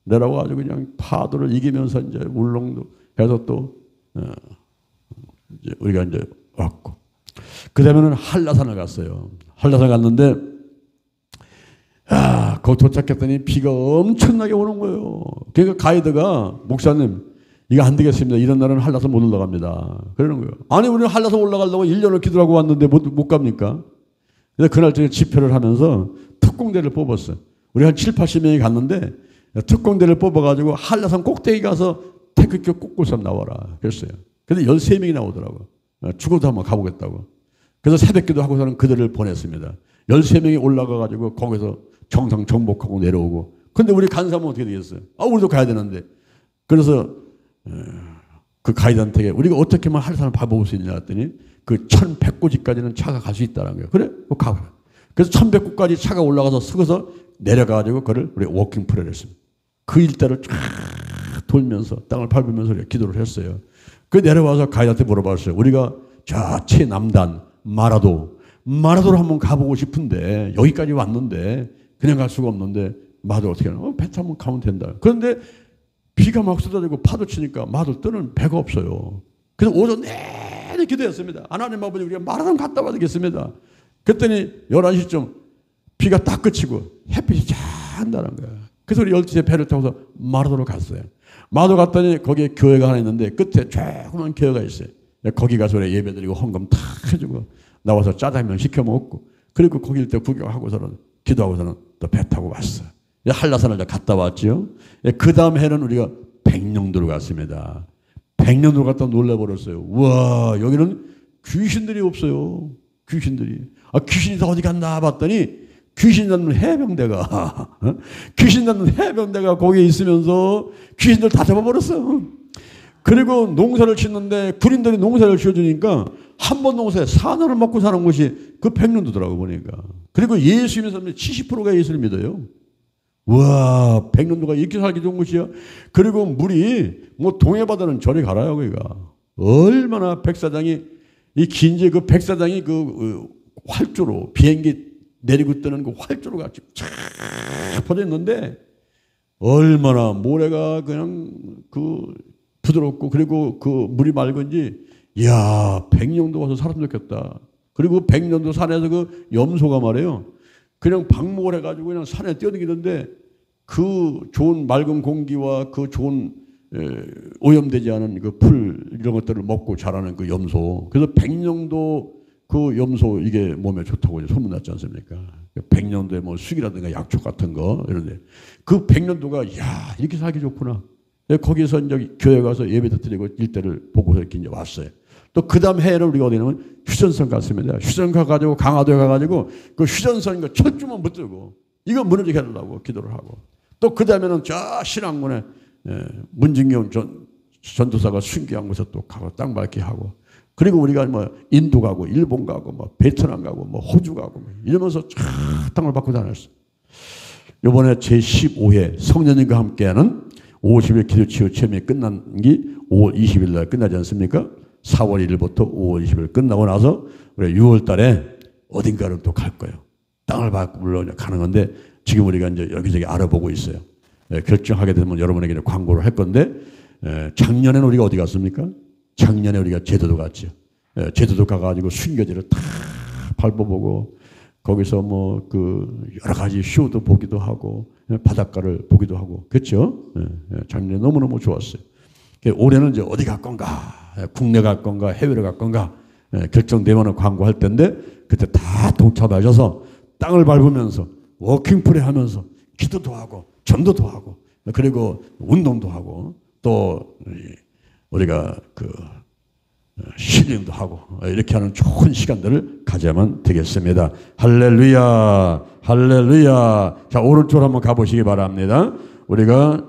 내려와가지고 그냥 파도를 이기면서 이제 울릉도 해서 또 이제 우리가 이제 왔고 그 다음에는 한라산을 갔어요. 한라산 갔는데 거기 도착했더니 비가 엄청나게 오는 거예요. 그러니까 가이드가 목사님 이거 안 되겠습니다. 이런 날은 한라산 못 올라갑니다. 그러는 거예요. 아니 우리는 한라산 올라가려고 1년을 기도하고 왔는데 못 갑니까? 그래서 그날 저녁에 집회를 하면서 특공대를 뽑았어요. 우리 한 7, 80명이 갔는데 특공대를 뽑아가지고 한라산 꼭대기 가서 태극기 꽂고 나와라 그랬어요. 그래서 13명이 나오더라고요. 죽어도 한번 가보겠다고. 그래서 새벽기도 하고서는 그들을 보냈습니다. 13명이 올라가가지고 거기서 정상 정복하고 내려오고. 근데 우리 간 사람은 어떻게 되겠어요? 우리도 가야 되는데. 그래서 그 가이드한테 우리가 어떻게 하면 한라산을 밟아볼 수 있냐 했더니 그 1100고지까지는 차가 갈 수 있다는 거예요. 그래? 가. 그래서 1100고까지 차가 올라가서 서서 내려가가지고 그걸 우리 워킹 프레를 했습니다. 그 일대를 쫙 돌면서 땅을 밟으면서 우리가 기도를 했어요. 그 내려와서 가이드한테 물어봤어요. 우리가 저 최남단 마라도를 한번 가보고 싶은데 여기까지 왔는데 그냥 갈 수가 없는데 마라도 어떻게 하나? 배 타면 가면 된다. 그런데 비가 막 쏟아지고 파도 치니까 마라도 뜨는 배가 없어요. 그래서 오전 내내 기도했습니다. 하나님 아버지 우리가 마라도 갔다 와야 되겠습니다. 그랬더니 11시쯤 비가 딱 그치고 햇빛이 쫙 나는 거야. 그래서 우리 12시에 배를 타고서 마라도로 갔어요. 마라도 갔더니 거기에 교회가 하나 있는데 끝에 조그만 교회가 있어요. 거기 가서 우리 예배드리고 헌금 탁 해주고 나와서 짜장면 시켜 먹고 그리고 거기 일대 구경하고서는 기도하고서는 또 배 타고 왔어요. 한라산을 갔다 왔죠. 그 다음 해는 우리가 백령도로 갔습니다. 백령도로 갔다 놀라버렸어요. 와 여기는 귀신들이 없어요. 귀신들이. 귀신이 다 어디 갔나 봤더니 귀신 잡는 해병대가 귀신 잡는 해병대가 거기에 있으면서 귀신들 다 잡아버렸어요. 그리고 농사를 짓는데 군인들이 농사를 지어주니까 한 번 농사에 4년을 먹고 사는 곳이 그 백령도더라고 보니까. 그리고 예수 믿는 사람들이 70%가 예수를 믿어요. 와, 백령도가 이렇게 살기 좋은 곳이야. 그리고 물이 뭐 동해바다는 저리 가라요, 거기가. 얼마나 백사장이 이 긴지 그 백사장이 그 활주로 비행기 내리고 뜨는 그 활주로 같이 쫙 퍼져 있는데 얼마나 모래가 그냥 그 부드럽고 그리고 그 물이 맑은지 이야 백령도 와서 살았으면 좋겠다. 그리고 백령도 산에서 그 염소가 말이에요. 그냥 방목을 해가지고 그냥 산에 뛰어다니던데 그 좋은 맑은 공기와 그 좋은 오염되지 않은 그 풀 이런 것들을 먹고 자라는 그 염소. 그래서 백령도 그 염소 이게 몸에 좋다고 소문났지 않습니까? 백령도에 뭐 쑥이라든가 약초 같은 거 이런데 그 백령도가 야 이렇게 살기 좋구나. 거기서 이제 교회 가서 예배도 드리고 일대를 보고서 이렇게 이제 왔어요. 또 그 다음 해에는 우리가 어디 가면 휴전선 갔습니다. 휴전 가가지고 강화도에 가가지고 그 휴전선 그 철조망 붙들고 이거 무너지게 해달라고 기도를 하고 또 그 다음에는 저 신앙문에 문진경 전도사가 순교한 곳에 또 가고 땅 밟기 하고 그리고 우리가 뭐 인도 가고 일본 가고 뭐 베트남 가고 뭐 호주 가고 뭐 이러면서 쫙 땅을 밟고 다녔어. 이번에 제15회 성년님과 함께하는 50일 기도치유 체험이 끝난 게 5월 20일 날 끝나지 않습니까? 4월 1일부터 5월 20일 끝나고 나서 우리 6월 달에 어딘가를 또 갈 거예요. 땅을 밟고 가는 건데 지금 우리가 이제 여기저기 알아보고 있어요. 결정하게 되면 여러분에게 광고를 할 건데, 작년에는 우리가 어디 갔습니까? 작년에 우리가 제주도 갔죠. 제주도 가가지고 순교지를 다 밟아보고 거기서 뭐 그 여러 가지 쇼도 보기도 하고 바닷가를 보기도 하고 그렇죠? 작년에 너무너무 좋았어요. 올해는 이제 어디 갈 건가? 국내 갈 건가? 해외로 갈 건가? 결정되면 광고할 텐데 그때 다 동참하셔서 땅을 밟으면서 워킹프레 하면서 기도도 하고 전도도 하고 그리고 운동도 하고 또 우리가 그 힐링도 하고 이렇게 하는 좋은 시간들을 가져야만 되겠습니다. 할렐루야, 할렐루야. 자, 오른쪽으로 한번 가보시기 바랍니다. 우리가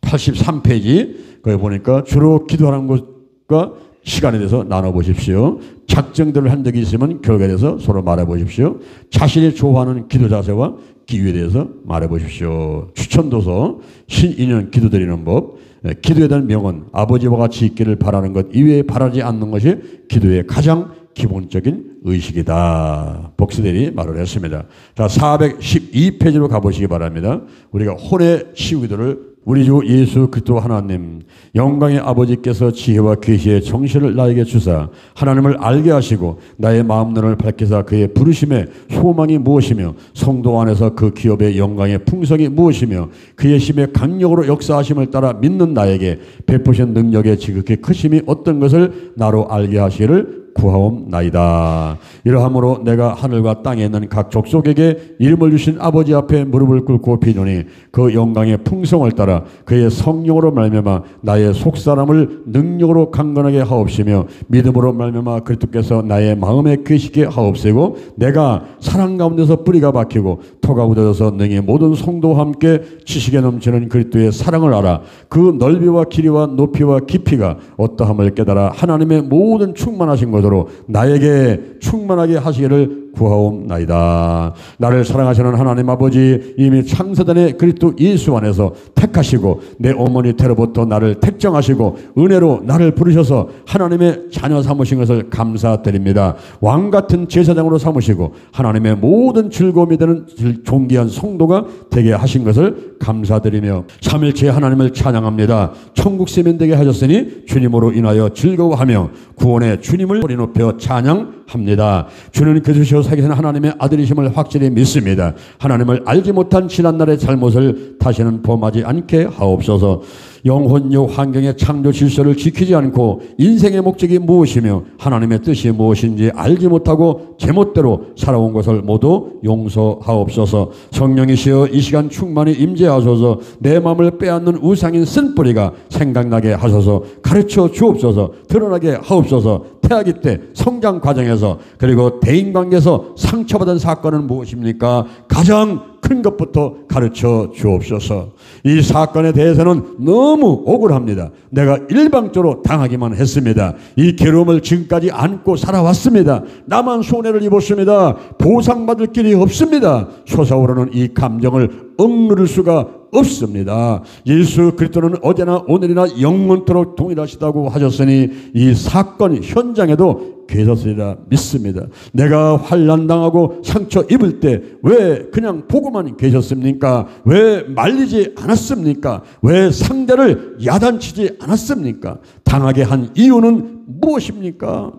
83페이지 거기 보니까 주로 기도하는 것과 시간에 대해서 나눠보십시오. 작정들을 한 적이 있으면 결과에 대해서 서로 말해보십시오. 자신이 좋아하는 기도 자세와 기도에 대해서 말해보십시오. 추천도서 신인연 기도드리는 법, 기도에 대한 명언, 아버지와 같이 있기를 바라는 것 이외에 바라지 않는 것이 기도의 가장 기본적인 의식이다. 복수들이 말을 했습니다. 자, 412페이지로 가보시기 바랍니다. 우리가 혼의 치유기도를 우리 주 예수 그리스도 하나님 영광의 아버지께서 지혜와 계시의 정신을 나에게 주사 하나님을 알게 하시고 나의 마음눈을 밝히사 그의 부르심의 소망이 무엇이며 성도 안에서 그 기업의 영광의 풍성이 무엇이며 그의 힘의 강력으로 역사하심을 따라 믿는 나에게 베푸신 능력의 지극히 크심이 어떤 것을 나로 알게 하시기를 구하옵나이다. 이러함으로 내가 하늘과 땅에 있는 각 족속에게 이름을 주신 아버지 앞에 무릎을 꿇고 비노니 그 영광의 풍성을 따라 그의 성령으로 말미암아 나의 속사람을 능력으로 강건하게 하옵시며 믿음으로 말미암아 그리스도께서 나의 마음에 계시게 하옵시고 내가 사랑 가운데서 뿌리가 박히고 토가 굳어져서 능히 모든 성도와 함께 지식에 넘치는 그리스도의 사랑을 알아 그 넓이와 길이와 높이와 깊이가 어떠함을 깨달아 하나님의 모든 충만하신 것으로 나에게 충만하게 하시기를 구하옵나이다. 나를 사랑하시는 하나님 아버지 이미 창세전에 그리스도 예수 안에서 택하시고 내 어머니 때로부터 나를 택정하시고 은혜로 나를 부르셔서 하나님의 자녀 삼으신 것을 감사드립니다. 왕같은 제사장으로 삼으시고 하나님의 모든 즐거움이 되는 존귀한 성도가 되게 하신 것을 감사드리며 삼일체 하나님을 찬양합니다. 천국 세면되게 하셨으니 주님으로 인하여 즐거워하며 구원의 주님을 소리 높여 찬양합니다. 주는 그 주시오 살기신 하나님의 아들이심을 확실히 믿습니다. 하나님을 알지 못한 지난날의 잘못을 다시는 범하지 않게 하옵소서. 영혼요 환경의 창조 질서를 지키지 않고 인생의 목적이 무엇이며 하나님의 뜻이 무엇인지 알지 못하고 제멋대로 살아온 것을 모두 용서하옵소서. 성령이시여 이 시간 충만히 임재하소서. 내 마음을 빼앗는 우상인 쓴뿌리가 생각나게 하소서. 가르쳐 주옵소서. 드러나게 하옵소서. 태아기 때 성장 과정에서 그리고 대인관계에서 상처받은 사건은 무엇입니까? 가장 큰 것부터 가르쳐 주옵소서. 이 사건에 대해서는 너무 억울합니다. 내가 일방적으로 당하기만 했습니다. 이 괴로움을 지금까지 안고 살아왔습니다. 나만 손해를 입었습니다. 보상받을 길이 없습니다. 솟아오르는 이 감정을 억누를 수가 없습니다. 예수 그리스도는 어제나 오늘이나 영원토록 동일하시다고 하셨으니 이 사건 현장에도 계셨으리라 믿습니다. 내가 환난당하고 상처 입을 때 왜 그냥 보고만 계셨습니까? 왜 말리지 않았습니까? 왜 상대를 야단치지 않았습니까? 당하게 한 이유는 무엇입니까?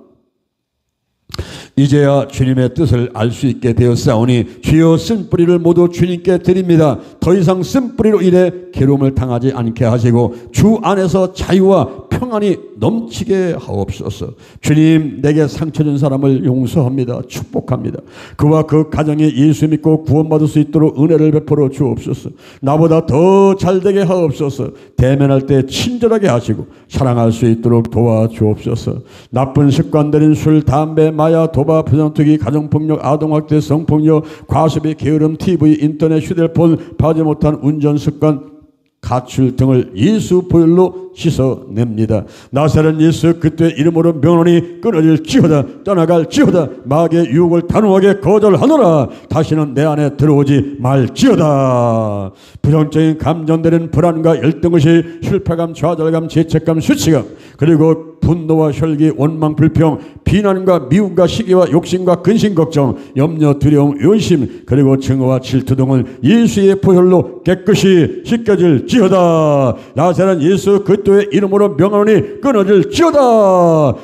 이제야 주님의 뜻을 알 수 있게 되었사오니 주여 쓴뿌리를 모두 주님께 드립니다. 더 이상 쓴뿌리로 인해 괴로움을 당하지 않게 하시고 주 안에서 자유와 평안이 넘치게 하옵소서. 주님, 내게 상처 준 사람을 용서합니다. 축복합니다. 그와 그 가정에 예수 믿고 구원받을 수 있도록 은혜를 베풀어 주옵소서. 나보다 더 잘되게 하옵소서. 대면할 때 친절하게 하시고 사랑할 수 있도록 도와주옵소서. 나쁜 습관들인 술, 담배, 마약, 도박, 부정투기, 가정폭력, 아동학대, 성폭력, 과습의 게으름, TV, 인터넷, 휴대폰, 바지 못한 운전습관, 가출 등을 예수 보혈로 씻어냅니다. 나사렛 예수 그때의 이름으로 명언이 끊어질지어다. 떠나갈지어다. 마귀의 유혹을 단호하게 거절하노라. 다시는 내 안에 들어오지 말지어다. 부정적인 감정들은 불안과 열등의식, 실패감, 좌절감, 죄책감, 수치감, 그리고 분노와 혈기, 원망, 불평, 비난과 미움과 시기와 욕심과 근심 걱정, 염려, 두려움, 의심, 그리고 증오와 질투 등을 예수의 보혈로 깨끗이 씻겨질지어다. 나사렛 예수 그리스도의 이름으로 명하노니 끊어질지어다.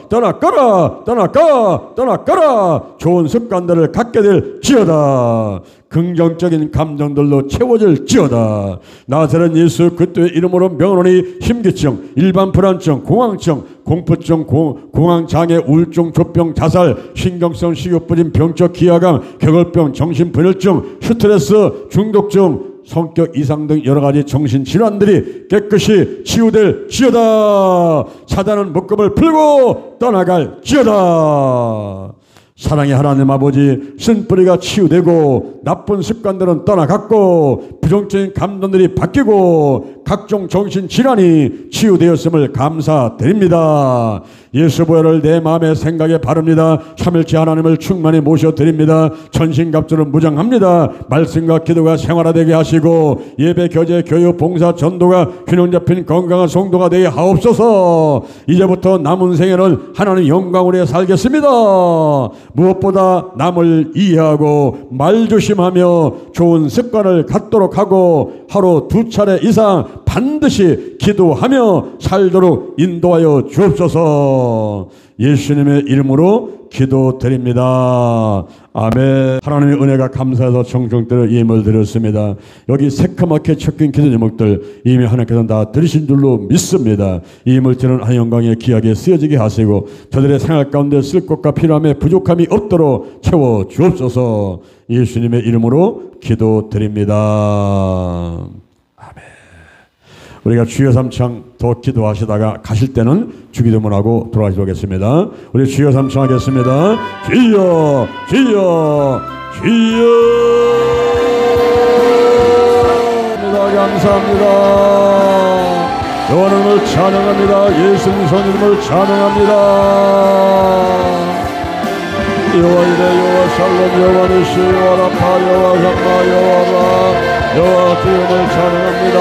떠나가라, 떠나가, 떠나가라. 좋은 습관들을 갖게 될지어다. 긍정적인 감정들로 채워질지어다. 나사렛 예수 그리스도의 이름으로 명하노니 심기증, 일반 불안증, 공황증, 공포증, 공황장애, 우울증, 조병, 자살, 신경성 식욕부진, 병적 기하감, 격월병, 정신불일증, 스트레스, 중독증, 성격 이상 등 여러가지 정신질환들이 깨끗이 치유될지어다. 사단은 묶음을 풀고 떠나갈지어다. 사랑의 하나님 아버지, 쓴뿌리가 치유되고 나쁜 습관들은 떠나갔고 부정적인 감정들이 바뀌고 각종 정신질환이 치유되었음을 감사드립니다. 예수 보혈을 내 마음의 생각에 바릅니다. 삼일째 하나님을 충만히 모셔드립니다. 전신갑주를 무장합니다. 말씀과 기도가 생활화되게 하시고 예배, 교제, 교육, 봉사, 전도가 균형 잡힌 건강한 성도가 되게 하옵소서. 이제부터 남은 생애는 하나님 영광으로 살겠습니다. 무엇보다 남을 이해하고 말조심하며 좋은 습관을 갖도록 하고 하루 2차례 이상 반드시 기도하며 살도록 인도하여 주옵소서. 예수님의 이름으로 기도드립니다. 아멘. 하나님의 은혜가 감사해서 정성대로 예물을 드렸습니다. 여기 새카맣게 적힌 기도 제목들 이미 하나님께서 다 들으신 줄로 믿습니다. 이 예물들은 하나님 영광에 귀하게 쓰여지게 하시고 저들의 생활 가운데 쓸 것과 필요함에 부족함이 없도록 채워 주옵소서. 예수님의 이름으로 기도드립니다. 우리가 주여 삼창 더 기도하시다가 가실 때는 주기도문하고 돌아가시도록 하겠습니다. 우리 주여 삼창 하겠습니다. 주여 주여 주여. 감사합니다. 여호와를 찬양합니다. 예수님 선임을 찬양합니다. 여호와 이레 여호와 살롬 여호와 느시 여호와 라파 여호와 삼마 여호와 여호와 주님을 찬양합니다.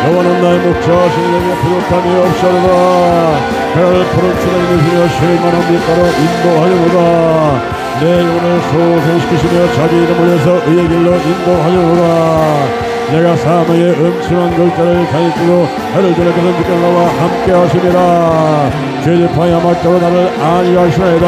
여호와는 나의 목자 신령에 부족함이 없사로다. 배를 푸른 주님이시여 실만한 밀가루 인도하려노라. 내 영혼을 소생시키시며 자기 이름을 위해서 의의 길로 인도하려노라. 내가 사망의 음침한 글자를 가리키고 해를 저녁에서 늦게 나와 함께 하시리라. 죄집하여 막대로 나를 안위하시나이다.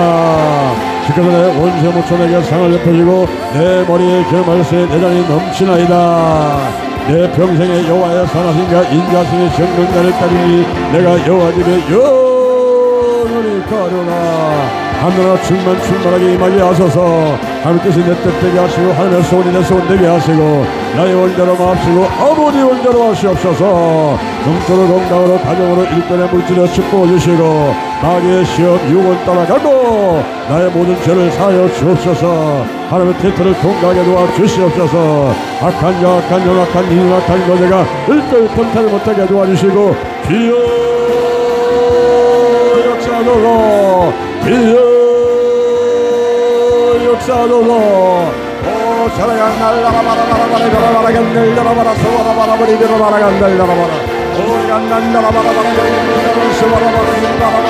주께서 내 원수 모천에게 상을 lep으시고 내 머리에 겨말세 내 잔이 넘치나이다. 내 평생에 여호와의 선하심과 인자심이 정령날을 따르니 내가 여호와 집에 영원히 가려나. 하늘나라 충만하게 임하게 하소서. 하나님께서 내 뜻 되게 하시고 하나님의 소원이 내 소원 되게 하시고 나의 원대로 마옵시고 아버지 원대로 하시옵소서. 영적으로 건강으로 가정으로 일편의 물질을 축복해 주시고 마귀의 시험 유혹을 따라가고 나의 모든 죄를 사하여 주옵소서. 하나님의 태토를 통과하게 도와주시옵소서. 악한 영악한 영악한 인악한 거제가 일절 번타를 못하게 도와주시고 주여 역사하소서. 주여 역사하소서. 오 사랑한 날라라 바라바라 바라바라 간날라라 바라 소바라 바라바리 비라바라 간날라라 바라 오 간날라라 바라바라 간날라라 소바라 바라바리 바라바라.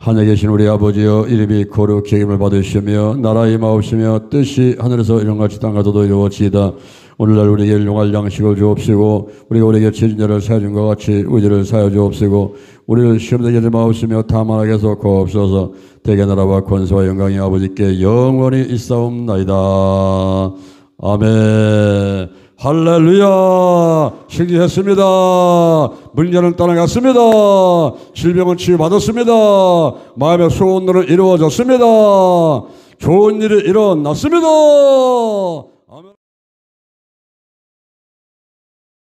하늘에 계신 우리 아버지여, 이름이 거룩히 여김을 받으시며 나라의 임하옵시며 뜻이 하늘에서 이런같이 땅에서도 이루어지이다. 오늘날 우리에게 일용할 양식을 주옵시고 우리가 우리에게 지은 죄를 사해준 것 같이 우리 죄를 사하여 주옵시고 우리를 시험되게 하지 마옵시며 다만 악에서 구하옵소서. 대개 나라와 권세와 영광이 아버지께 영원히 있사옵나이다. 아멘. 할렐루야. 승리했습니다. 문제는 떠나갔습니다. 질병은 치유받았습니다. 마음의 소원들은 이루어졌습니다. 좋은 일이 일어났습니다.